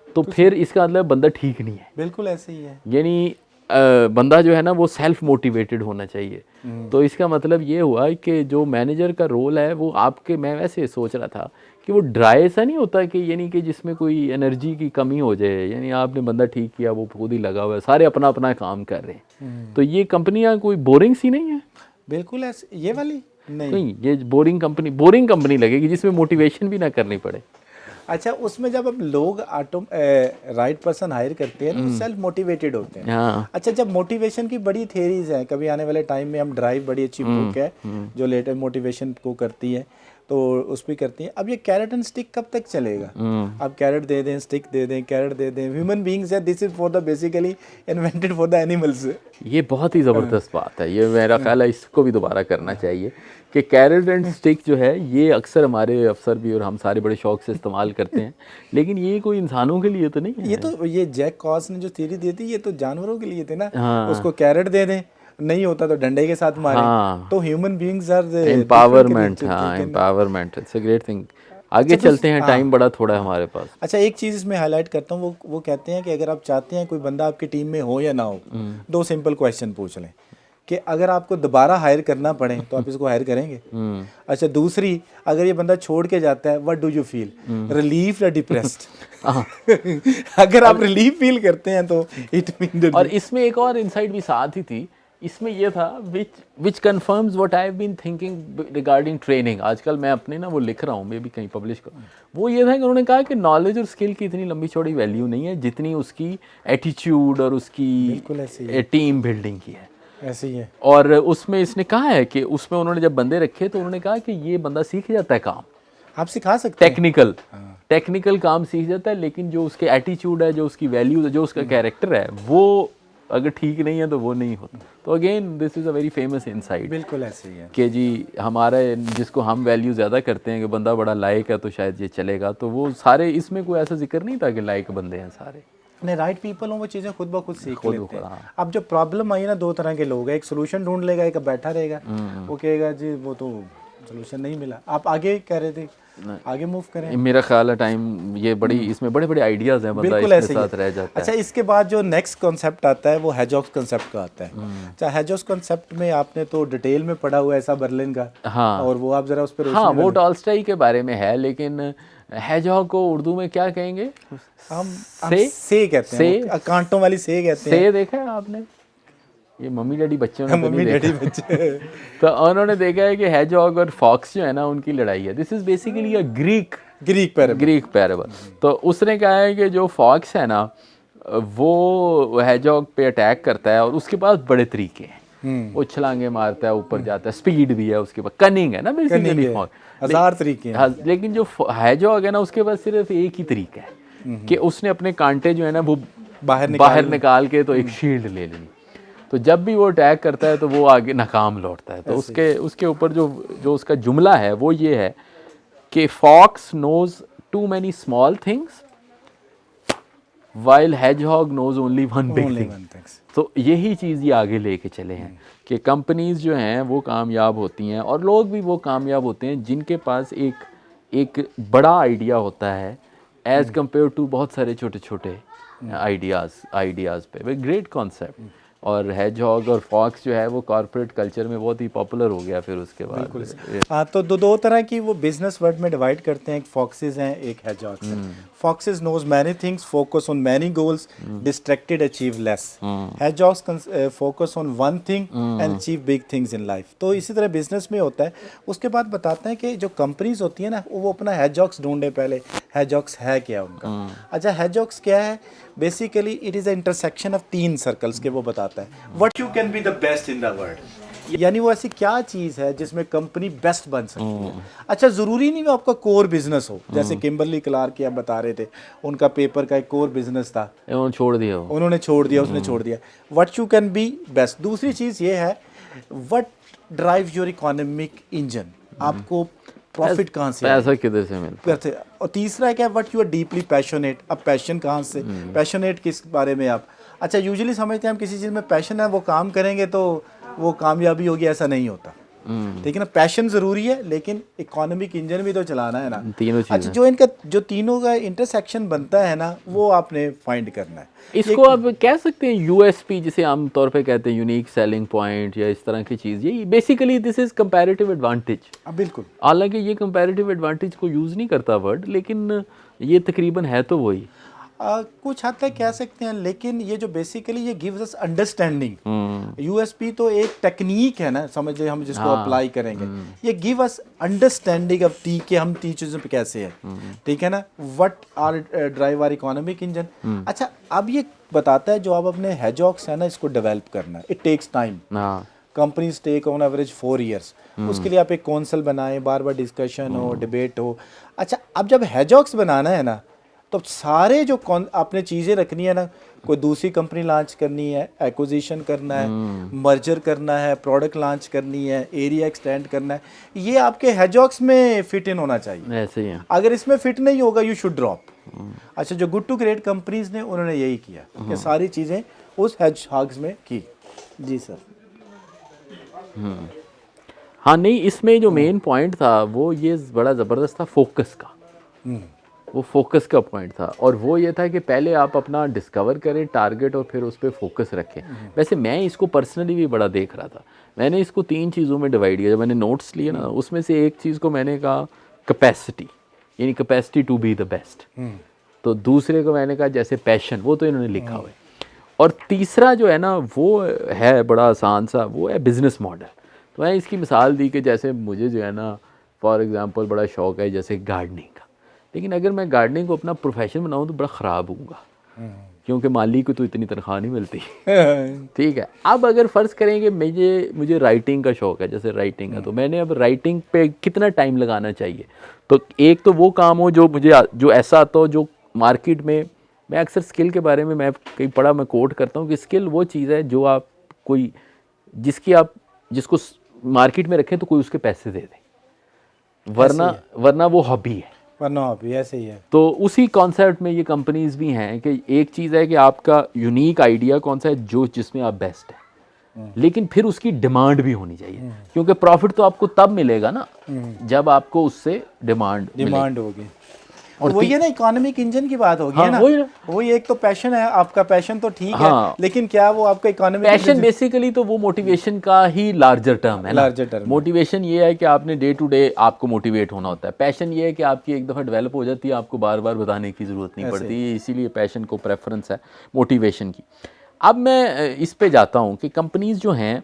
तो फिर इसका मतलब बंदा ठीक नहीं है। बिल्कुल ऐसे ही है, यानी बंदा जो है ना वो सेल्फ मोटिवेटेड होना चाहिए। तो इसका मतलब ये हुआ कि जो मैनेजर का रोल है वो आपके, मैं वैसे सोच रहा था कि वो ड्राई सा नहीं होता कि यानी कि जिसमें कोई एनर्जी की कमी हो जाए, यानी आपने बंदा ठीक किया, वो खुद ही लगा हुआ है, सारे अपना अपना काम कर रहे हैं। तो ये कंपनियां कोई बोरिंग सी नहीं है। बिल्कुल ऐसे, ये वाली नहीं, ये बोरिंग कंपनी लगेगी जिसमें मोटिवेशन भी ना करनी पड़े। अच्छा, उसमें जब अब लोग राइट पर्सन हायर करते हैं ना, सेल्फ मोटिवेटेड होते हैं। हाँ। अच्छा, जब मोटिवेशन की बड़ी थेरीज हैं, कभी आने वाले टाइम में हम ड्राइव, बड़ी अच्छी बुक है जो लेटर मोटिवेशन को करती है, तो उस पर करती हैं। अब ये कैरेट एंड स्टिक कब तक चलेगा? आप कैरेट दे दें, स्टिक दे दें, कैरेट दे दें। ह्यूमन बीइंग्स है, this is for the basically invented for the animals. ये बहुत ही ज़बरदस्त बात है, ये मेरा ख्याल है इसको भी दोबारा करना चाहिए कि कैरेट एंड स्टिक जो है ये अक्सर हमारे अफसर भी और हम सारे बड़े शौक से इस्तेमाल करते हैं, लेकिन ये कोई इंसानों के लिए तो नहीं है। ये तो ये जैक कॉस ने जो थ्योरी दी थी, ये तो जानवरों के लिए थे ना। हाँ। उसको कैरेट दे दें, नहीं होता तो डंडे के साथ मारें। हाँ। तो ह्यूमन बीइंग्स आर एम्पावरमेंट। हाँ, empowerment, it's a great thing. आगे चलते हैं, टाइम बड़ा थोड़ा है हमारे पास। अच्छा, एक चीज़ इसमें हाईलाइट करता हूँ, वो कहते हैं कि अगर आप चाहते हैं कोई बंदा आपकी टीम में हो या ना हो, 2 सिंपल क्वेश्चन पूछ लें कि अगर आपको दोबारा हायर करना पड़े तो आप इसको हायर करेंगे। अच्छा, दूसरी, अगर ये बंदा छोड़ के जाता है, what do you feel, relief या डिप्रेस्ड? अगर आप रिलीफ फील करते हैं तो इट मीन। और इसमें एक और इनसाइट भी साथ ही थी, इसमें ये था which confirms what I have been thinking regarding training. आजकल मैं अपने ना वो लिख रहा हूँ, मैं भी कहीं पब्लिश करूँ। वो ये था कि उन्होंने कहा कि नॉलेज और स्किल की इतनी लंबी चौड़ी वैल्यू नहीं है जितनी उसकी एटीट्यूड और उसकी टीम बिल्डिंग की है। ऐसे ही है। और उसमें इसने कहा है कि उसमें उन्होंने जब बंदे रखे तो उन्होंने कहा कि ये बंदा सीख जाता है काम, आप सिखा सकते हैं टेक्निकल। टेक्निकल काम सीख जाता है, लेकिन जो उसके एटीट्यूड है, जो उसकी वैल्यूज है, जो उसका कैरेक्टर है, वो अगर ठीक नहीं है तो वो नहीं होता। तो again this is a very famous insight. बिल्कुल ऐसे ही है कि जी हमारा जिसको हम वैल्यू ज़्यादा करते हैं कि बंदा बड़ा लायक है तो शायद ये चलेगा, तो वो सारे इसमें कोई ऐसा जिक्र नहीं था कि लायक बंदे हैं सारे। नहीं, राइट पीपल हो वो चीज़ें खुद ब खुद सीख खुद लेते हैं। हाँ। अब जो प्रॉब्लम आई है ना, दो तरह के लोग हैं, एक सोल्यूशन ढूंढ लेगा, एक बैठा रहेगा, वो कहेगा जी वो तो सोल्यूशन नहीं मिला। आप आगे कह रहे थे, आगे मूव करें। मेरा ख्याल है टाइम ये बड़ी इसमें बड़े बड़े आइडियाज़ हैं, बंदा बिल्कुल इसके ऐसे ही साथ है। रह जाता अच्छा, है। इसके बाद जो नेक्स्ट कॉन्सेप्ट आता है वो हेजॉक्स कॉन्सेप्ट का आता है। अच्छा, हेजॉक्स कॉन्सेप्ट में आपने तो डिटेल में पढ़ा हुआ है ऐसा बर्लिन का, हाँ और वो आप ज़रा उस पर हाँ, वो टॉल्स्टॉय के बारे में है, लेकिन हेजॉग को उर्दू में क्या कहेंगे? हम से से कहते हैं, वो कांटों वाली से कहते हैं। से देखा है आपने? ये मम्मी डैडी बच्चों ने तो मम्मी नहीं डैडी देखा। बच्चे तो उन्होंने देखा है कि हेजॉग और फॉक्स जो है ना, उनकी लड़ाई है। This is basically a Greek parable. तो उसने कहा है कि जो फॉक्स है ना, वो हेजॉग पे अटैक करता है और उसके पास बड़े तरीके हैं। वो छलांगे मारता है, ऊपर जाता है, स्पीड भी है उसके पास, कनिंग है ना बेसिकली फॉक्स। 1000 तरीके हैं। हाँ, लेकिन जो हेजॉग है ना, उसके पास सिर्फ एक ही तरीका है कि उसने अपने कांटे जो है ना वो बाहर निकाल के तो एक शील्ड ले लेनी। तो जब भी वो अटैक करता है तो वो आगे नाकाम लौटता है। तो उसके ऊपर जो उसका जुमला है वो ये है कि fox knows too many small things while hedgehog knows only one big thing. तो यही चीज़ ये आगे लेके चले हैं कि कंपनीज जो हैं वो कामयाब होती हैं और लोग भी वो कामयाब होते हैं जिनके पास एक बड़ा आइडिया होता है एज़ कम्पेयर टू बहुत सारे छोटे छोटे आइडियाज़ पे। Great concept. और हेजहॉग और फॉक्स जो है वो कॉर्पोरेट कल्चर में बहुत ही पॉपुलर हो गया फिर उसके बाद। हाँ, तो दो तरह की वो बिजनेस वर्ड में डिवाइड करते हैं, एक फॉक्सेस हैं, एक हेजॉग्स हैं। Foxes know many things, focus on many goals, distracted achieve less. Hedgehogs focus on one thing and achieve big things in life. तो इसी तरह बिजनेस में होता है। उसके बाद बताते हैं कि जो कंपनीज होती है ना, वो अपना हेजॉग्स ढूंढे पहले, हेजॉग्स है क्या उनका। अच्छा, हेजॉग्स क्या है? Basically it is a intersection of 3 circles के वो बताता है। What you can be the best in the world, यानी वो ऐसी क्या चीज़ है जिसमें कंपनी बेस्ट बन सकती है। अच्छा, ज़रूरी नहीं वो आपका कोर बिजनेस हो, जैसे किम्बरली क्लार्क की आप बता रहे थे, उनका पेपर का एक कोर बिजनेस था, उन्होंने छोड़ दिया उसने छोड़ दिया। What you can be best. दूसरी चीज़ ये है, what drive your economic engine, आपको प्रॉफिट कहाँ से, पैसा किधर से मिलता है। और तीसरा है क्या, what you are deeply passionate. अब पैशन कहाँ से, पैशनेट किस बारे में आप। अच्छा, यूजुअली समझते हैं हम किसी चीज़ में पैशन है, वो काम करेंगे तो वो कामयाबी होगी, ऐसा नहीं होता। ठीक है ना, पैशन ज़रूरी है, लेकिन इकोनॉमिक इंजन भी तो चलाना है ना, तीनों चीज़ें। अच्छा, जो इनका जो तीनों का इंटरसेक्शन बनता है ना, वो आपने फाइंड करना है। इसको आप कह सकते हैं यूएसपी, जिसे आम तौर पे कहते हैं यूनिक सेलिंग पॉइंट या इस तरह की चीज़। ये basically this is comparative advantage. बिल्कुल, हालांकि ये कंपैरेटिव एडवांटेज को यूज़ नहीं करता वर्ड, लेकिन ये तकरीबन है तो वही। कुछ हद तक कह सकते हैं, लेकिन ये जो बेसिकली ये गिव्स अस अंडरस्टैंडिंग। यूएसपी तो एक टेक्निक है ना, समझ लीजिए, हम जिसको अप्लाई करेंगे, ये give us understanding of T के हम 3 चीज़ों पे कैसे हैं। ठीक है ना, what are drive are economic engine. अच्छा, अब ये बताता है जो आप अपने हेजॉग्स है ना, इसको डेवलप करना है, it takes time. Companies take on average 4 years। उसके लिए आप एक कौंसल बनाएं, बार बार डिस्कशन हो, डिबेट हो। अच्छा, अब जब हेजॉग्स बनाना है ना, तो सारे जो आपने चीज़ें रखनी है ना, कोई दूसरी कंपनी लॉन्च करनी है, एक्विजिशन करना है, मर्जर करना है, प्रोडक्ट लॉन्च करनी है, एरिया एक्सटेंड करना है, ये आपके हेजॉग्स में फिट इन होना चाहिए। ऐसे ही है। अगर इसमें फिट नहीं होगा, यू शुड ड्रॉप। अच्छा, जो गुड टू ग्रेट कंपनीज ने, उन्होंने यही किया कि सारी चीज़ें उस हेजॉग्स में की। जी सर। हाँ, नहीं, इसमें जो मेन पॉइंट था वो ये बड़ा ज़बरदस्त था, फोकस का। वो फोकस का पॉइंट था, और वो ये था कि पहले आप अपना डिस्कवर करें टारगेट और फिर उस पर फोकस रखें। वैसे मैं इसको पर्सनली भी बड़ा देख रहा था। मैंने इसको 3 चीज़ों में डिवाइड किया। जब मैंने नोट्स लिए ना, उसमें से एक चीज़ को मैंने कहा कैपेसिटी, यानी capacity to be the best. तो दूसरे को मैंने कहा जैसे पैशन, वो तो इन्होंने लिखा हुआ है। और तीसरा जो है ना, वो है बड़ा आसान सा, वो है बिज़नेस मॉडल। तो मैं इसकी मिसाल दी कि जैसे मुझे जो है ना, फॉर एग्ज़ाम्पल बड़ा शौक़ है जैसे गार्डनिंग का, लेकिन अगर मैं गार्डनिंग को अपना प्रोफेशन बनाऊं तो बड़ा ख़राब होऊंगा, क्योंकि माली को तो इतनी तनख्वाह नहीं मिलती। ठीक है, अब अगर फ़र्ज़ करें कि मुझे राइटिंग का शौक़ है, जैसे राइटिंग है, तो मैंने अब राइटिंग पे कितना टाइम लगाना चाहिए? तो एक तो वो काम हो जो ऐसा आता हो जो मार्केट में, मैं अक्सर स्किल के बारे में मैं कहीं पढ़ा, मैं कोट करता हूँ कि स्किल वो चीज़ है जो आप जिसको मार्केट में रखें तो कोई उसके पैसे दे दे, वरना वो हॉबी है, वरना हॉबी ऐसे ही है। तो उसी कॉन्सेप्ट में ये कंपनीज भी हैं कि एक चीज़ है कि आपका यूनिक आइडिया कौन सा है जिसमें आप बेस्ट है, लेकिन फिर उसकी डिमांड भी होनी चाहिए, क्योंकि प्रॉफिट तो आपको तब मिलेगा ना जब आपको उससे डिमांड होगी। और वही है ना, इकोनॉमिक इंजन की बात होगी। है ना, वही एक तो पैशन है, आपका पैशन तो ठीक है, लेकिन क्या वो आपका इकोनॉमिक पैशन बेसिकली तो वो मोटिवेशन का ही लार्जर टर्म है ना। मोटिवेशन ये है कि आपने डे टू डे आपको मोटिवेट होना होता है, पैशन ये है कि आपकी एक दफ़ा डेवलप हो जाती है, आपको बार बार बताने की ज़रूरत नहीं पड़ती, इसीलिए पैशन को प्रेफरेंस है मोटिवेशन की। अब मैं इस पे जाता हूँ कि कंपनीज जो हैं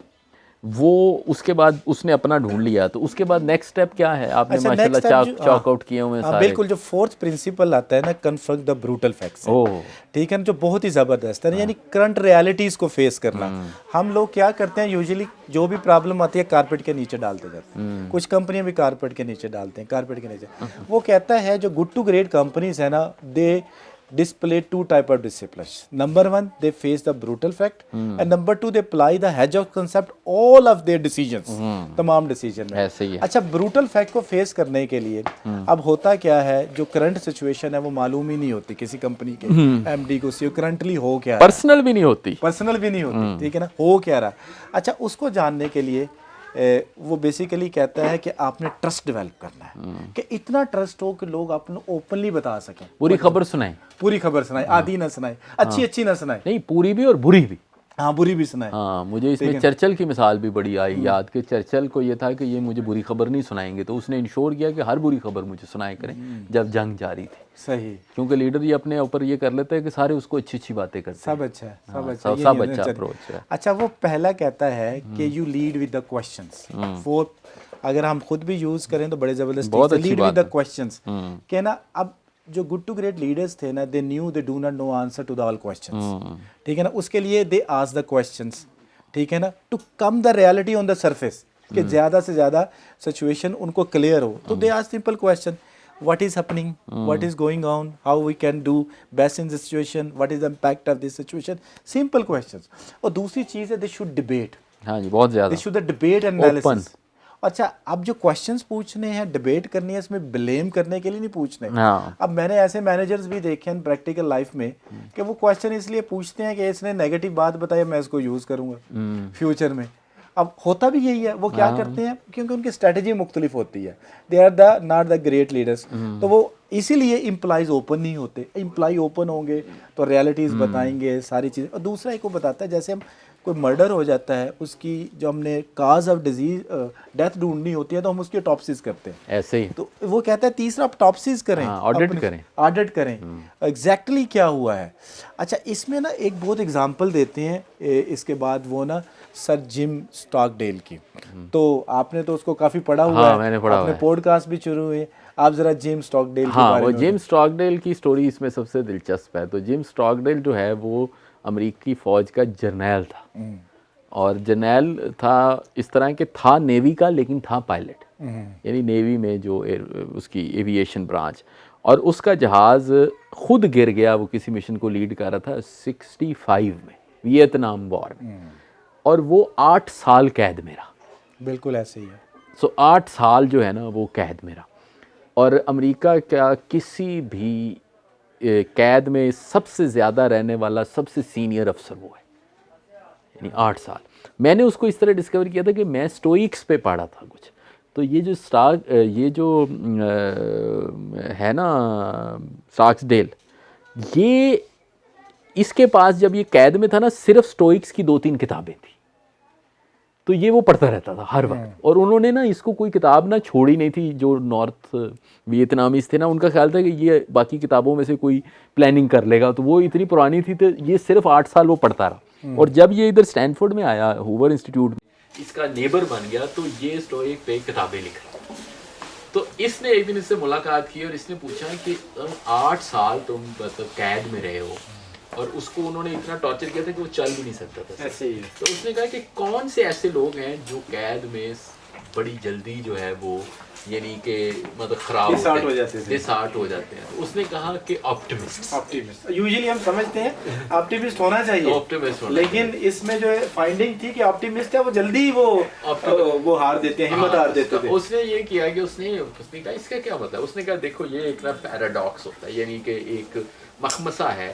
वो उसके बाद उसने अपना ढूंढ लिया, तो उसके बाद नेक्स्ट स्टेप क्या है? आपने माशाल्लाह चॉक आउट किए हुए सारे। बिल्कुल, जो फोर्थ प्रिंसिपल आता है ना, कन्फ्रंट द ब्रूटल फैक्ट्स, ठीक है ना, जो बहुत ही ज़बरदस्त है, यानी करंट रियलिटीज़ को फेस करना। हम लोग क्या करते हैं, यूजुअली जो भी प्रॉब्लम आती है कारपेट के नीचे डालते जाते हैं, कुछ कंपनियां भी कारपेट के नीचे डालते हैं, कारपेट के नीचे। वो कहता है जो गुड टू ग्रेट कंपनीज है ना, दे display two type of disciplines. Number one, they face the brutal fact, and number two, they apply the hedgehog concept all of their decisions, तमाम डिसीजन में। ऐसे ही है। अच्छा, ब्रूटल फैक्ट को face करने के लिए अब होता क्या है, जो करंट सिचुएशन है वो मालूम ही नहीं होती किसी कंपनी के एमडी को, करंटली हो क्या, पर्सनल भी नहीं होती, ठीक है ना, हो क्या रहा। अच्छा, उसको जानने के लिए वो बेसिकली कहता है कि आपने ट्रस्ट डेवलप करना है, कि इतना ट्रस्ट हो कि लोग आपने ओपनली बता सकें, पूरी खबर सुनाए, आधी ना सुनाए, अच्छी ना सुनाए, नहीं पूरी भी और बुरी भी, हाँ बुरी भी सुनाए। हाँ, मुझे इसमें चर्चिल की मिसाल भी बड़ी आई याद, कि चर्चिल को ये था कि ये मुझे बुरी खबर नहीं सुनाएंगे, तो उसने इंश्योर किया कि हर बुरी खबर मुझे सुनाए करें जब जंग जारी थी। सही, क्योंकि लीडर ये अपने ऊपर ये कर लेते हैं कि सारे उसको अच्छी बातें करते हैं। सब अच्छा है, सब अच्छा अप्रोच है। अच्छा, वो पहला कहता है कि you lead with the questions. वो अगर हम खुद भी यूज करें तो बड़े जबरदस्त, लीड विद द क्वेश्चंस, कि ना अब जो गुड टू ग्रेट लीडर्स थे ना, they knew they do not know answer to the all questions, ठीक है ना, उसके लिए दे आस्क द क्वेश्चंस, ठीक है ना, to come the reality on the surface, कि ज़्यादा से ज़्यादा सिचुएशन उनको क्लियर हो, तो they ask simple question, what is happening, what is going on, how we can do best in this situation, what is the impact of this situation, simple questions. और दूसरी चीज़ है, they should debate, हाँ जी, बहुत ज़्यादा, they should debate and analysis. अच्छा, अब जो questions पूछने हैं, डिबेट करनी है, इसमें ब्लेम करने के लिए नहीं पूछने। अब मैंने ऐसे मैनेजर्स भी देखे हैं प्रैक्टिकल लाइफ में कि वो क्वेश्चन इसलिए पूछते हैं कि इसने नेगेटिव बात बताई, मैं इसको यूज़ करूँगा फ्यूचर में। अब होता भी यही है, वो क्या करते हैं, क्योंकि उनकी स्ट्रेटजी मुख्तलिफ होती है, they are the not the great leaders, तो वो इसीलिए एम्प्लॉइज ओपन नहीं होते। एम्प्लॉय ओपन होंगे तो रियलिटीज़ बताएंगे सारी चीज़ें। और दूसरा एक वो बताता है, जैसे हम कोई मर्डर हो जाता है, उसकी जो हमने काज ऑफ डिजीज डेथ ढूंढनी होती है, तो हम उसकी ऑटोप्सीज करते हैं, ऐसे ही। तो वो कहता है तीसरा ऑटोप्सीज करें, ऑडिट करें एग्जैक्टली क्या हुआ है। अच्छा, इसमें ना एक बहुत एग्जांपल देते हैं, इसके बाद वो ना सर जिम स्टॉकडेल की, तो आपने तो उसको काफ़ी पढ़ा हुआ है, मैंने पढ़ा, आपने पॉडकास्ट भी शुरू हुए, आप ज़रा जिम स्टॉकडेल के बारे में। वो जिम स्टॉकडेल की स्टोरी इसमें सबसे दिलचस्प है। तो जिम स्टॉकडेल जो है वो अमेरिकी फ़ौज का जर्नैल था, और जर्नैल था इस तरह के, था नेवी का, लेकिन था पायलट, यानी नेवी में जो उसकी एविएशन ब्रांच, और उसका जहाज़ खुद गिर गया, वो किसी मिशन को लीड कर रहा था 65 में, वियतनाम वॉर में, और वो 8 साल कैद में रहा। बिल्कुल ऐसे ही है। सो 8 साल जो है ना वो कैद में रहा, और अमेरिका का किसी भी कैद में सबसे ज़्यादा रहने वाला सबसे सीनियर अफसर वो है, यानी 8 साल। मैंने उसको इस तरह डिस्कवर किया था कि मैं स्टोइक्स पे पढ़ा था कुछ, तो ये जो है ना स्टॉक्सडेल, ये इसके पास जब ये कैद में था ना, सिर्फ स्टोइक्स की 2-3 किताबें थी, तो ये वो पढ़ता रहता था हर वक्त। और उन्होंने ना इसको कोई किताब ना छोड़ी नहीं थी, जो नॉर्थ वियतनामीज थे ना, उनका ख्याल था कि ये बाकी किताबों में से कोई प्लानिंग कर लेगा, तो वो इतनी पुरानी थी, तो ये सिर्फ 8 साल वो पढ़ता रहा। और जब ये इधर स्टैनफोर्ड में आया, हूवर इंस्टीट्यूट में इसका नेबर बन गया, तो ये स्टोइक पे किताबें लिख रहा। तो इसने एक दिन इससे मुलाकात की और इसने पूछा कि 8 साल तुम मतलब कैद में रहे हो, और उसको उन्होंने इतना टॉर्चर किया था कि वो चल भी नहीं सकता था। ऐसे ही है। तो उसने कहा कि कौन से ऐसे लोग हैं जो कैद में बड़ी जल्दी जो है वो यानी कि मतलब खराब डिसहार्ट हो जाते थे। डिसहार्ट हो जाते हैं। तो उसने कहा कि ऑप्टिमिस्ट यूजुअली हम समझते हैं ऑप्टिमिस्ट होना चाहिए, ऑप्टिमिस्ट होना लेकिन इसमें जो है फाइंडिंग थी कि ऑप्टिमिस्ट है वो जल्दी वो हार देते हैं, हिम्मत हार देते थे। उसने ये किया कि उसने कहा इसका क्या मतलब, उसने कहा देखो ये एक ना पैराडॉक्स होता है, यानी कि एक मखमसा है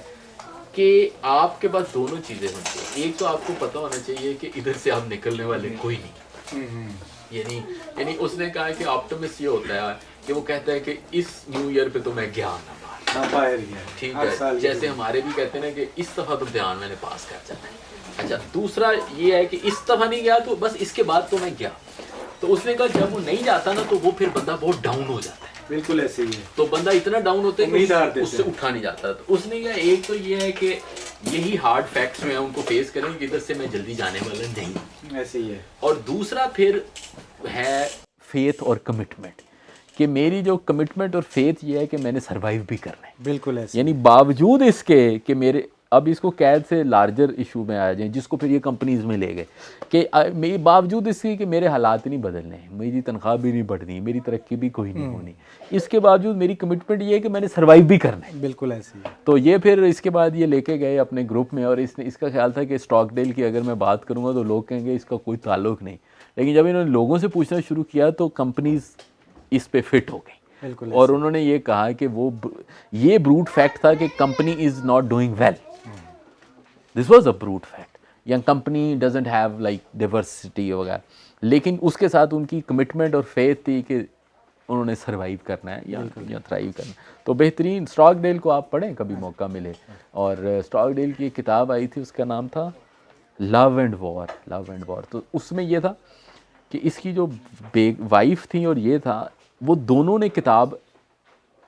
कि आपके पास दोनों चीज़ें होनी चाहिए। एक तो आपको पता होना चाहिए कि इधर से आप निकलने वाले कोई नहीं, यानी उसने कहा कि ऑप्टिमिस्ट ये होता है कि वो कहता है कि इस न्यू ईयर पे तो मैं गया ना बाहर, ठीक है, जैसे हमारे भी कहते हैं ना कि इस दफ़ा तो ध्यान मैंने पास कर जाना है। अच्छा, दूसरा ये है कि इस दफ़ा नहीं गया तो बस इसके बाद तो मैं गया। तो उसने कहा जब वो नहीं जाता ना तो वो फिर बंदा बहुत डाउन हो जाता है। बिल्कुल ऐसे ही है। तो बंदा इतना डाउन होता है कि उससे उठा नहीं जाता। तो उसने कहा एक तो ये है कि यही हार्ड फैक्ट्स में उनको फेस करें कि इधर से मैं जल्दी जाने वाला नहीं, ऐसे ही है। और दूसरा फिर है फेथ और कमिटमेंट, कि मेरी जो कमिटमेंट और फेथ ये है कि मैंने सरवाइव भी करना है। बिल्कुल ऐसे, यानी बावजूद इसके कि मेरे अब इसको कैद से लार्जर इशू में आ जाए, जिसको फिर ये कंपनीज में ले गए कि मेरे बावजूद इसके कि मेरे हालात नहीं बदलने हैं, मेरी तनख्वाह भी नहीं बढ़नी, मेरी तरक्की भी कोई नहीं होनी, इसके बावजूद मेरी कमिटमेंट ये है कि मैंने सर्वाइव भी करना है। बिल्कुल ऐसे ही है। तो ये फिर इसके बाद ये लेके गए अपने ग्रुप में, और इसका ख्याल था कि स्टॉकडेल की अगर मैं बात करूँगा तो लोग कहेंगे इसका कोई ताल्लुक नहीं, लेकिन जब इन्होंने लोगों से पूछना शुरू किया तो कंपनीज इस पे फिट हो गई। और उन्होंने ये कहा कि ये ब्रूट फैक्ट था कि company is not doing well. This was a brute fact. Young company doesn't have like diversity वगैरह, लेकिन उसके साथ उनकी कमिटमेंट और फेथ थी कि उन्होंने सर्वाइव करना है या थ्राइव करना है। तो बेहतरीन स्टॉकडेल को आप पढ़ें कभी मौका मिले, और स्टॉकडेल की एक किताब आई थी, उसका नाम था लव एंड वॉर। तो उसमें यह था कि इसकी जो वाइफ थी और ये था, वो दोनों ने किताब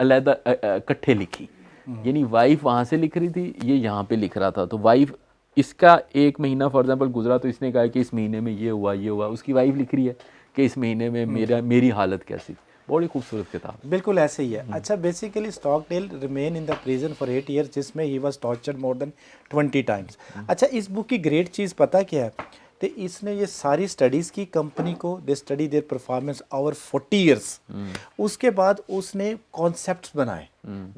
अलहदा इकट्ठे लिखी, यानी वाइफ वहाँ से लिख रही थी, ये यहाँ पे लिख रहा था। तो वाइफ इसका एक महीना फॉर एग्जांपल गुजरा तो इसने कहा कि इस महीने में ये हुआ, उसकी वाइफ लिख रही है कि इस महीने में मेरी हालत कैसी थी। बड़ी खूबसूरत किताब। बिल्कुल ऐसे ही है। अच्छा, basically Stockdale remain in the prison for 8 years, जिसमें he was tortured more than 20 times। अच्छा, इस बुक की ग्रेट चीज़ पता क्या है, तो इसने ये सारी स्टडीज़ की कंपनी को, they study there performance over 40 years। उसके बाद उसने कॉन्सेप्ट्स बनाए,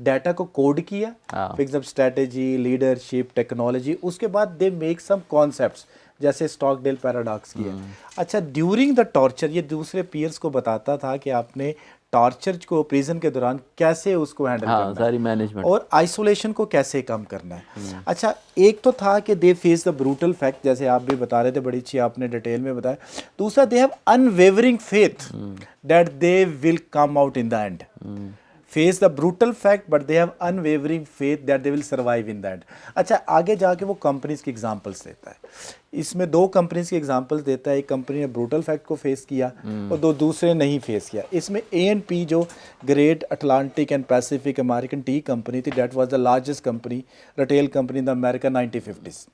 डाटा को कोड किया, fix up strategy, leadership, technology, उसके बाद दे मेक सम कॉन्सेप्ट्स जैसे स्टॉकडेल पैराडॉक्स किया। अच्छा, ड्यूरिंग द टॉर्चर ये दूसरे पीयर्स को बताता था कि आपने टॉर्चर को प्रिजन के दौरान कैसे उसको हैंडल करना सारी मैनेजमेंट और आइसोलेशन को कैसे कम करना है। अच्छा, एक तो था कि they face the brutal fact, जैसे आप भी बता रहे थे, बड़ी अच्छी आपने डिटेल में बताया। दूसरा, they have unwavering faith that they will come out in the end. Face the brutal fact but they have unwavering faith that they will survive in that. अच्छा, आगे जाके वो कंपनीज की एग्जांपल्स देता है। इसमें 2 कंपनीज की एग्जांपल्स देता है। एक कंपनी ने ब्रूटल फैक्ट को फेस किया और 2 दूसरे नहीं फेस किया। इसमें A&P जो Great Atlantic and Pacific American tea company थी, that was the largest company, retail company in the America 1950s।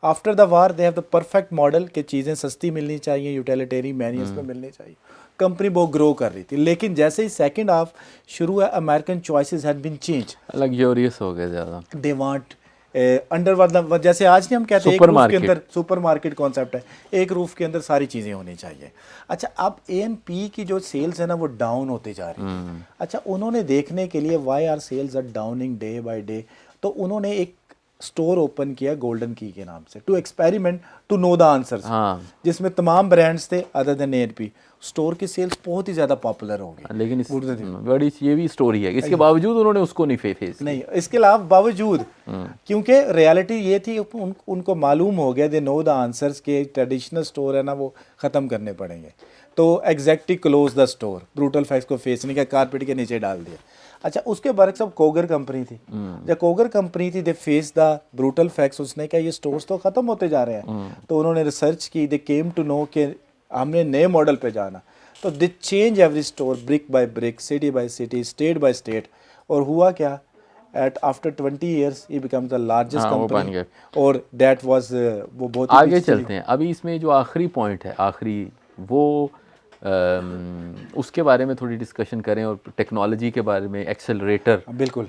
After the war they have the perfect model कि चीज़ें सस्ती मिलनी चाहिए, यूटिलिटेरियन मैन्यूअल्स में मिलनी चाहिए। कंपनी बहुत ग्रो कर रही थी, लेकिन जैसे ही सेकंड हाफ शुरू है, American choices had been change, luxurious हो गए ज़्यादा। दे वांट अंडर, जैसे आज नहीं हम कहते हैं एक रूफ के अंदर सुपर मार्केट कॉन्सेप्ट है, एक रूफ के अंदर सारी चीज़ें होनी चाहिए। अच्छा, अब A&P की जो सेल्स है ना वो डाउन होती जा रही है। अच्छा, उन्होंने देखने के लिए why are sales are downing day by day, तो उन्होंने एक स्टोर ओपन किया गोल्डन की के नाम से, to experiment to know the answers, जिसमें तमाम ब्रांड्स थे अदर देन A&P। स्टोर की सेल्स बहुत ही ज़्यादा पॉपुलर हो गई, लेकिन बड़ी ये भी स्टोरी है, इसके बावजूद उन्होंने उसको नहीं फेस नहीं, इसके अलावा बावजूद, क्योंकि रियलिटी ये थी उनको मालूम हो गया, दे नो द आंसर्स के ट्रेडिशनल स्टोर है ना वो ख़त्म करने पड़ेंगे, तो exactly close the store, brutal facts को फेस नहीं किया, कारपेट के नीचे डाल दिया। अच्छा, उसके बाद सब कोगर कंपनी थी, जब कोगर कंपनी थी, they face the brutal facts, उसने कहा ये स्टोर्स तो ख़त्म होते जा रहे हैं, तो उन्होंने रिसर्च की, दे केम टू नो कि हमने नए मॉडल पे जाना, तो they change every store brick by brick, city by city, state by state, और हुआ क्या, एट आफ्टर 20 years ही बिकम द लार्जेस्ट कंपनी, और दैट वाज वो बहुत आगे चलते हैं। अभी इसमें जो आखिरी पॉइंट है, आखिरी वो उसके बारे में थोड़ी डिस्कशन करें, और टेक्नोलॉजी के बारे में, एक्सेलरेटर। बिल्कुल,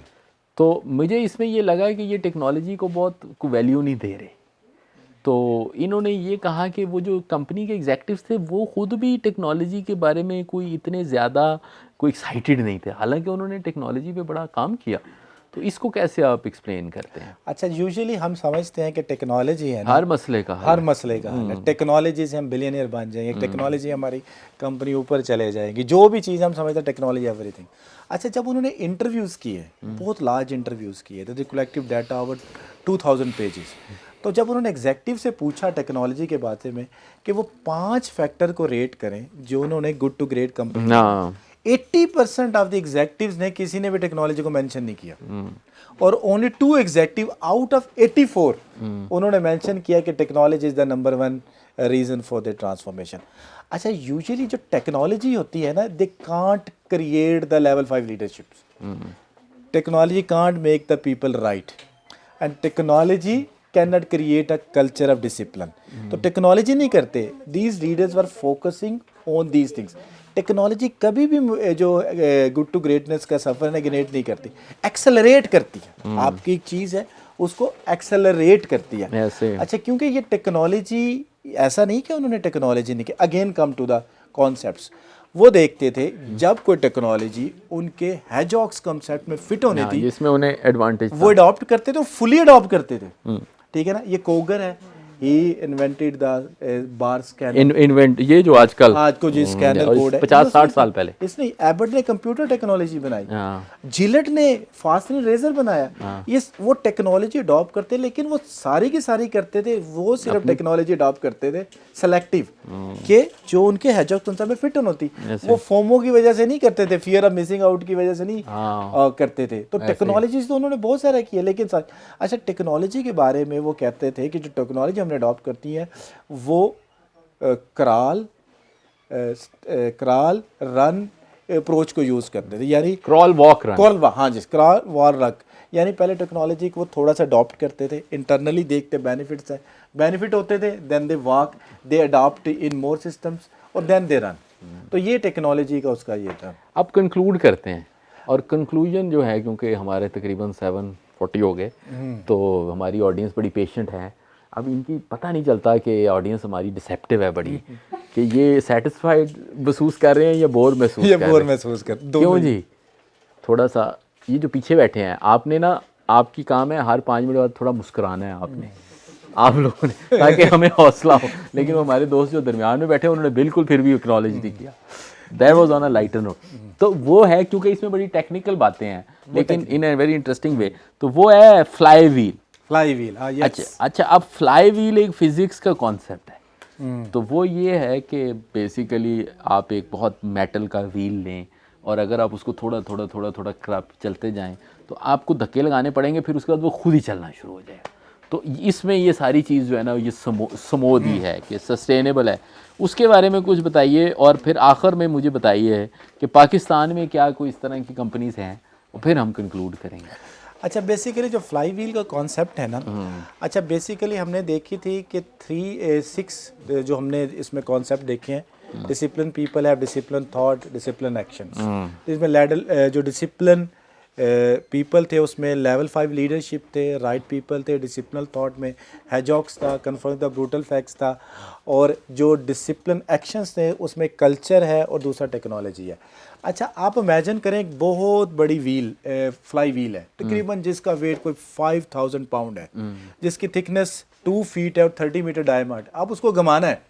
तो मुझे इसमें ये लगा कि ये टेक्नोलॉजी को बहुत वैल्यू नहीं दे रहे। तो इन्होंने ये कहा कि वो जो कंपनी के एग्जेक्टिव्स थे वो खुद भी टेक्नोलॉजी के बारे में कोई इतने ज़्यादा कोई एक्साइटेड नहीं थे, हालांकि उन्होंने टेक्नोलॉजी पे बड़ा काम किया। तो इसको कैसे आप एक्सप्लेन करते हैं? अच्छा, यूजुअली हम समझते हैं कि टेक्नोलॉजी है ना, हर मसले का हर मसले का हल है। टेक्नोलॉजी से हम बिलियनियर बन जाएंगे, टेक्नोलॉजी हमारी कंपनी ऊपर चले जाएगी, जो भी चीज़ हम समझते हैं टेक्नोलॉजी एवरीथिंग। अच्छा, जब उन्होंने इंटरव्यूज़ किए, बहुत लार्ज इंटरव्यूज़ किए थे, कलेक्टिव डाटा ओवर 2000 पेजेस, तो जब उन्होंने एग्जेक्टिव से पूछा टेक्नोलॉजी के बारे में कि वो 5 फैक्टर को रेट करें जो उन्होंने good to great company, 80% of the executives ने किसी ने भी टेक्नोलॉजी को मेंशन नहीं किया, और ओनली 2 एग्जेक्टिव आउट ऑफ 84 उन्होंने मेंशन किया कि technology is the number 1 reason for the transformation. अच्छा, यूजुअली जो टेक्नोलॉजी होती है ना, they can't create the level 5 leadership, technology can't make the people right, and technology can not create a culture of discipline. तो technology नहीं करते, these leaders were focusing on these things. Technology कभी भी जो good to greatness का सफ़र negate नहीं करती, accelerate करती है। आपकी एक चीज़ है उसको एक्सेलरेट करती है। अच्छा, क्योंकि ये टेक्नोलॉजी ऐसा नहीं कि उन्होंने टेक्नोलॉजी नहीं की, again come to the concepts, वो देखते थे जब कोई टेक्नोलॉजी उनके हैजॉक्स कॉन्सेप्ट में फिट होनी थी, जिसमें उन्हें एडवांटेज, वो अडॉप्ट करते थे, फुली अडॉप्ट करते थे। ठीक है ना, ये कोगर है, he invented the bar scanner, invent, ये जो आजकल आज को जो स्कैनर कोड है 50-60 साल पहले, इसने एबट ने कंप्यूटर टेक्नोलॉजी बनाई, जिलेट ने फास्टनर रेजर बनाया, ये वो टेक्नोलॉजी अडॉप्ट करते, लेकिन वो सारी की सारी करते थे, वो सिर्फ टेक्नोलॉजी अडॉप्ट करते थे सेलेक्टिव, के जो उनके हैजॉक कंसेप्ट में फिट होती, वो फोमो की वजह से नहीं करते थे, फियर ऑफ मिसिंग आउट की वजह से नहीं करते थे। तो टेक्नोलॉजी तो उन्होंने बहुत सारा किया, लेकिन अच्छा, टेक्नोलॉजी के बारे में वो कहते थे कि जो टेक्नोलॉजी हमने अडॉप्ट करती है वो क्रॉल रन अप्रोच को यूज़ करते थे, यानी क्रॉल वॉक रन, हाँ जी, क्रॉल वॉर रक, यानी पहले टेक्नोलॉजी को थोड़ा सा अडॉप्ट करते थे, इंटरनली देखते बेनिफिट्स है, बेनिफिट होते थे, then they walk, they adopt in more systems, और देन दे रन। तो ये टेक्नोलॉजी का उसका ये था। अब कंक्लूड करते हैं, और कंक्लूजन जो है, क्योंकि हमारे तकरीबन 7:40 हो गए, तो हमारी ऑडियंस बड़ी पेशेंट है। अब इनकी पता नहीं चलता कि ऑडियंस हमारी डिसेप्टिव है बड़ी, कि ये सेटिस्फाइड महसूस कर रहे हैं या बोर महसूस कर रहे हैं। क्यों जी? थोड़ा सा ये जो पीछे बैठे हैं, आपने ना, आपकी काम है हर 5 मिनट बाद थोड़ा मुस्कुराना है आपने, आप लोगों ने, ताकि हमें हौसला हो। लेकिन हमारे दोस्त जो दरमियान में बैठे उन्होंने बिल्कुल फिर भी एक्नॉलेज नहीं किया, that was on a lighter note. तो वो है, क्योंकि इसमें बड़ी टेक्निकल बातें हैं, लेकिन इन अ वेरी इंटरेस्टिंग वे। तो वो है फ्लाई व्हील। अच्छा, अब फ्लाई व्हील एक फिजिक्स का कॉन्सेप्ट है। तो वो ये है कि बेसिकली आप एक बहुत मेटल का व्हील लें, और अगर आप उसको थोड़ा थोड़ा क्रप चलते जाएं तो आपको धक्के लगाने पड़ेंगे, फिर उसके बाद वो खुद ही चलना शुरू हो जाएगा। तो इसमें ये सारी चीज़ जो है ना, ये समोदी है कि सस्टेनेबल है। उसके बारे में कुछ बताइए, और फिर आखिर में मुझे बताइए कि पाकिस्तान में क्या कोई इस तरह की कंपनीज़ हैं, और फिर हम कंक्लूड करेंगे। अच्छा, बेसिकली जो फ्लाई व्हील का कॉन्सेप्ट है ना, अच्छा, बेसिकली हमने देखी थी कि 6 जो हमने इसमें कॉन्सेप्ट देखे हैं, discipline people have discipline thought, discipline actions. इसमें लेवल जो डिसिप्लिन पीपल थे उसमें लेवल 5 लीडरशिप थे, राइट पीपल थे, डिसिप्लिन थॉट में हैजॉक्स था, कन्फर्म द ब्रूटल फैक्ट्स था, और जो डिसिप्लिन एक्शंस थे उसमें कल्चर है, और दूसरा टेक्नोलॉजी है। अच्छा, आप इमेजिन करें एक बहुत बड़ी व्हील, फ्लाई व्हील है, तकरीबन जिसका वेट कोई 5000 पाउंड है, जिसकी थिकनेस 2 फीट है और 30 मीटर डायमीटर। आप उसको घुमाना है,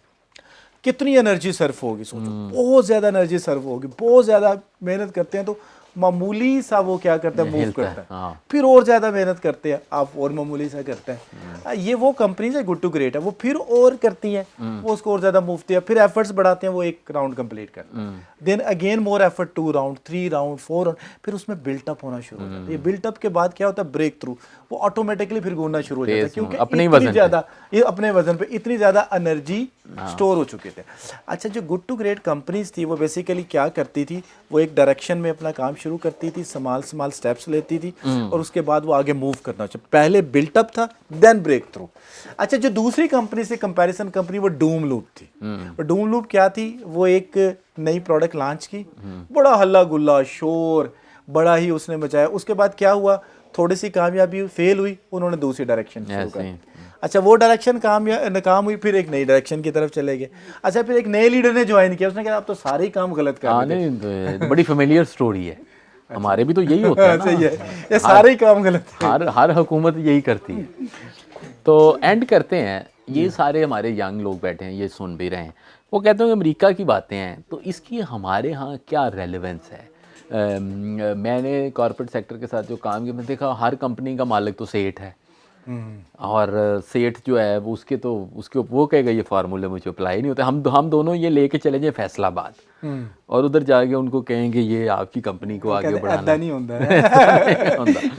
कितनी एनर्जी सर्फ होगी, सोचो, बहुत ज़्यादा एनर्जी सर्फ होगी, बहुत ज़्यादा मेहनत करते हैं तो मामूली सा वो क्या करता है, मूव करता है। हाँ। फिर और ज़्यादा मेहनत करते हैं आप, और मामूली सा करते हैं। ये वो कंपनीज है गुड टू ग्रेट है, वो फिर और करती हैं, वो उसको और ज़्यादा मूवती है, फिर एफर्ट्स बढ़ाते हैं, वो एक राउंड कंप्लीट करते हैं, then again more effort, 2 round, 3 round, 4 round, फिर उसमें बिल्टअप होना शुरू हो जाता है। ये बिल्टअप के बाद क्या होता है, ब्रेक थ्रू, वो ऑटोमेटिकली फिर घूमना शुरू हो जाता है, क्योंकि इतनी ज़्यादा, ये अपने वजन पे इतनी ज़्यादा एनर्जी स्टोर हो चुके थे। अच्छा, जो गुड टू ग्रेट कंपनीज थी वो बेसिकली क्या करती थी, वो एक डायरेक्शन में अपना काम शुरू करती थी, स्मॉल स्टेप्स लेती थी, और उसके बाद वो आगे मूव करना चाहिए। पहले बिल्टअप था, देन ब्रेक थ्रू। अच्छा, जो दूसरी कंपनी से कंपैरिजन कंपनी, वो डूम लूप थी। वो डूम लूप क्या थी, वो एक नई प्रोडक्ट लॉन्च की, बड़ा हल्ला गुल्ला शोर बड़ा ही उसने मचाया। उसके बाद क्या हुआ, थोड़ी सी कामयाबी फेल हुई, उन्होंने दूसरी डायरेक्शन शुरू ऐसे कर ही। अच्छा वो डायरेक्शन नाकाम हुई, फिर एक नई डायरेक्शन की तरफ चले गए। अच्छा फिर एक नए लीडर ने ज्वाइन किया, उसने कहा आप तो सारे ही काम गलत कर हाँ रहे थे। नहीं, तो बड़ी फेमिलियर स्टोरी है, हमारे भी तो यही होता है ना, सही है, ये सारे ही काम गलत थे। हर हुकूमत यही करती है। तो एंड करते हैं, ये सारे हमारे यंग लोग बैठे हैं, ये सुन भी रहे हैं, वो कहते हैं कि अमेरिका की बातें हैं, तो इसकी हमारे यहाँ क्या रेलेवेंस है? मैंने कॉर्पोरेट सेक्टर के साथ जो काम किया, मैंने देखा हर कंपनी का मालिक तो सेठ है, और सेठ जो है वो उसके वो कहेगा ये फार्मूले मुझे अप्लाई नहीं होते। हम दोनों ये लेके चले जाए फैसलाबाद, और उधर जाके उनको कहेंगे ये आपकी कंपनी को आगे बढ़ाना नहीं होता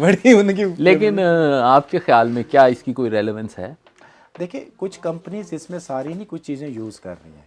बड़ी उनकी। लेकिन आपके ख्याल में क्या इसकी कोई रेलेवेंस है? देखिए कुछ कंपनीज इसमें सारी नहीं कुछ चीज़ें यूज़ कर रही हैं,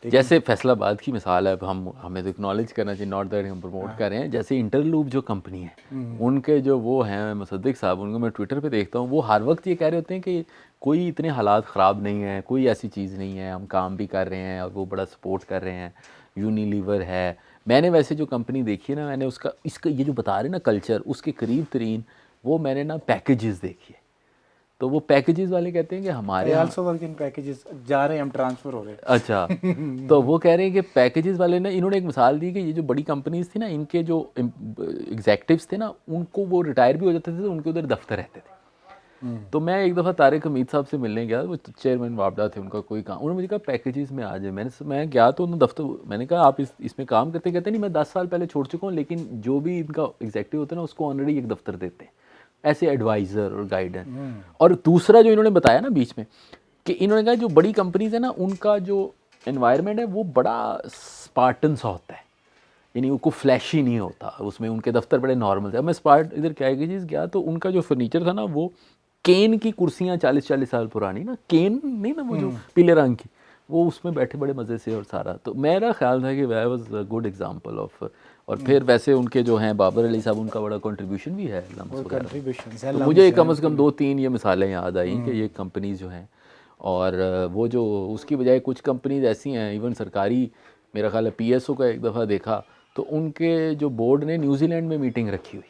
जैसे फैसलाबाद की मिसाल है, हमें तो एक्नॉलेज करना चाहिए, नॉट दैट हम प्रमोट कर रहे हैं। जैसे इंटरलूप जो कंपनी है, उनके जो वो हैं मुसद्दिक साहब, उनको मैं ट्विटर पे देखता हूँ, वो हर वक्त ये कह रहे होते हैं कि कोई इतने हालात ख़राब नहीं है, कोई ऐसी चीज़ नहीं है, हम काम भी कर रहे हैं और वो बड़ा सपोर्ट कर रहे हैं। यूनिलीवर है, मैंने वैसे जो कंपनी देखी है ना, मैंने इसका ये जो बता रहे ना कल्चर, उसके करीब तरीन वो मैंने ना पैकेजेस देखी है। तो वो पैकेजेस वाले कहते हैं कि हमारे आल्सो वर्क इन पैकेजेस, जा रहे हैं हम, ट्रांसफ़र हो रहे हैं। अच्छा तो वो कह रहे हैं कि पैकेजेस वाले ने, इन्होंने एक मिसाल दी कि ये जो बड़ी कंपनीज थी ना, इनके जो एग्जेक्टिव्स थे ना, उनको वो रिटायर भी हो जाते थे तो उनके उधर दफ्तर रहते थे। तो मैं एक दफ़ा तारिक हमीद साहब से मिलने गया, वो चेयरमैन वापडा थे, उनका कोई काम, उन्होंने मुझे कहा पैकेजेस में आ जाए। मैं गया तो उन्होंने दफ्तर, मैंने कहा आप इसमें काम करते? कहते नहीं मैं 10 साल पहले छोड़ चुका हूँ, लेकिन जो भी इनका एग्जेक्टिव होता है ना, उसको ऑलरेडी एक दफ्तर देते हैं ऐसे एडवाइज़र और गाइडर। और दूसरा जो इन्होंने बताया ना बीच में, कि इन्होंने कहा जो बड़ी कंपनीज है ना, उनका जो एनवायरनमेंट है वो बड़ा स्पार्टन सा होता है, यानी उनको फ्लैशी नहीं होता, उसमें उनके दफ्तर बड़े नॉर्मल थे। अब मैं स्पार्ट इधर क्या है कि चीज़ गया, तो उनका जो फर्नीचर था ना, वो केन की कुर्सियाँ 40-40 साल पुरानी ना, केन नहीं ना वो जो पीले रंग की, वो उसमें बैठे बड़े मज़े से और सारा। तो मेरा ख्याल था कि वह was a good example of. और फिर वैसे उनके जो हैं बाबर अली साहब, उनका बड़ा कंट्रीब्यूशन भी है तो मुझे कम से कम 2-3 ये मिसालें याद आई कि ये कंपनीज जो हैं, और वो जो उसकी बजाय कुछ कंपनीज ऐसी हैं, इवन सरकारी, मेरा ख्याल है PSO का एक दफ़ा देखा, तो उनके जो बोर्ड ने न्यूजीलैंड में मीटिंग रखी हुई,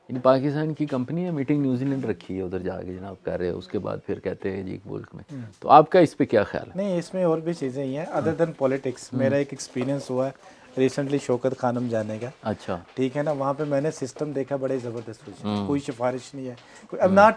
यानी पाकिस्तान की कंपनी है, मीटिंग न्यूजीलैंड रखी है, उधर जाके जनाब कर रहे हैं, उसके बाद फिर कहते हैं जी मुल्क में। तो आपका इस पे क्या ख्याल है? नहीं, इसमें और भी चीज़ें ही हैं अदर देन पॉलिटिक्स। मेरा एक एक्सपीरियंस हुआ है रिसेंटली शौकत खानम जाने का, अच्छा, ठीक है ना, वहाँ पे मैंने सिस्टम देखा, बड़े ज़बरदस्त, कोई सिफारिश नहीं है, कोई अब नॉट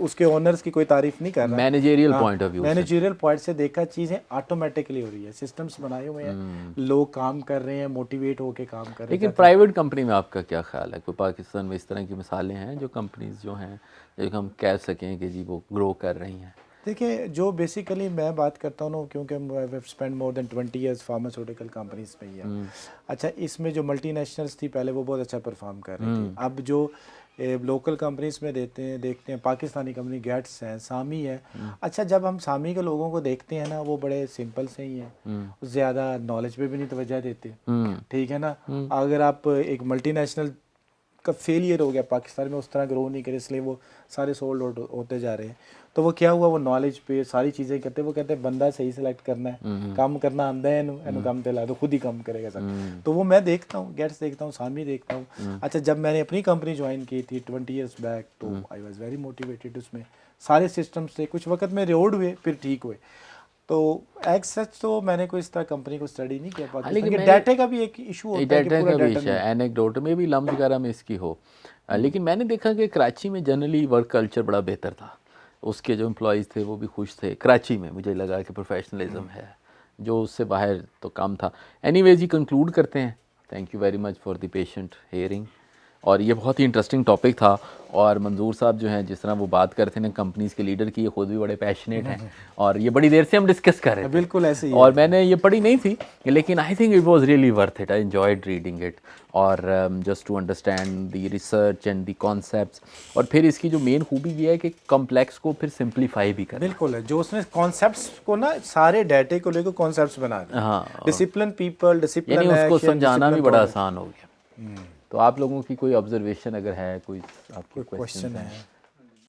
उसके ओनर्स की कोई तारीफ नहीं कर रहा, managerial point of view, managerial point से देखा चीज़ें ऑटोमेटिकली हो रही है, सिस्टम्स बनाए हुए हैं, लोग काम कर रहे हैं, मोटिवेट होके काम कर रहे हैं। लेकिन प्राइवेट कंपनी में आपका क्या ख्याल है? कोई पाकिस्तान में इस तरह की मिसालें हैं जो कंपनीज जो हैं, जो हम कह सकें कि जी वो ग्रो कर रही हैं? देखिए जो बेसिकली मैं बात करता हूँ ना, क्योंकि I spend more than 20 years pharmaceutical companies में ही है। अच्छा इसमें जो मल्टीनेशनल्स थी पहले, वो बहुत अच्छा परफॉर्म कर रही थी। अब जो लोकल कंपनीज में देखते हैं पाकिस्तानी कंपनी गेट्स है, सामी है। अच्छा जब हम सामी के लोगों को देखते हैं ना, वो बड़े सिंपल से ही हैं, ज़्यादा नॉलेज पे भी नहीं तवज्जो देते, ठीक है ना। अगर आप एक मल्टीनेशनल का फेलियर हो गया पाकिस्तान में, उस तरह ग्रो नहीं करे, इसलिए वो सारे सोल्ड आउट होते जा रहे हैं। तो वो क्या हुआ, वो नॉलेज पे सारी चीज़ें करते, वो कहते हैं बंदा सही सिलेक्ट करना है, काम करना आंदा है, एनु काम ते ला दो, खुद ही काम करेगा सर। तो वो मैं देखता हूँ, गेट्स देखता हूँ, सामी देखता हूँ। अच्छा जब मैंने अपनी कंपनी ज्वाइन की थी 20 ईयर्स बैक, तो आई वॉज वेरी मोटिवेटेड, उसमें सारे सिस्टम्स थे, कुछ वक्त में रोड हुए फिर ठीक हुए। तो एक्स सच तो मैंने कोई इस तरह कंपनी को स्टडी नहीं किया, पाकिस्तान के डाटा का भी एक इशू होता है कि पूरा डाटा है, एनेक्डोट में भी लम्ब वगैरह में इसकी हो। लेकिन मैंने देखा कि कराची में जनरली वर्क कल्चर बड़ा बेहतर था, उसके जो एम्प्लॉयज़ थे वो भी खुश थे। कराची में मुझे लगा कि प्रोफेशनलिज्म है, जो उससे बाहर तो कम था। एनीवेज ही कंक्लूड करते हैं। Thank you very much for the patient hearing. और ये बहुत ही इंटरेस्टिंग टॉपिक था, और मंजूर साहब जो हैं जिस तरह वो बात करते हैं कंपनीज़ के लीडर की, ये खुद भी बड़े पैशनेट हैं, और ये बड़ी देर से हम डिस्कस कर रहे थे। बिल्कुल ऐसे ही और मैंने ये पढ़ी नहीं थी, लेकिन I think it was really worth it, I enjoyed reading it, और just to understand the research and the concepts. और फिर इसकी जो मेन खूबी ये है कि कॉम्प्लेक्स को फिर सिंप्लीफाई भी कर, बिल्कुल है, जो उसने कॉन्सेप्ट्स को ना, सारे डाटे को लेकर कॉन्सेप्ट्स बना दिए। हाँ, डिसिप्लिन पीपल, डिसिप्लिन यानी उसको समझाना भी बड़ा आसान हो गया। तो आप लोगों की कोई ऑब्जर्वेशन अगर है, कोई आपके क्वेश्चन है?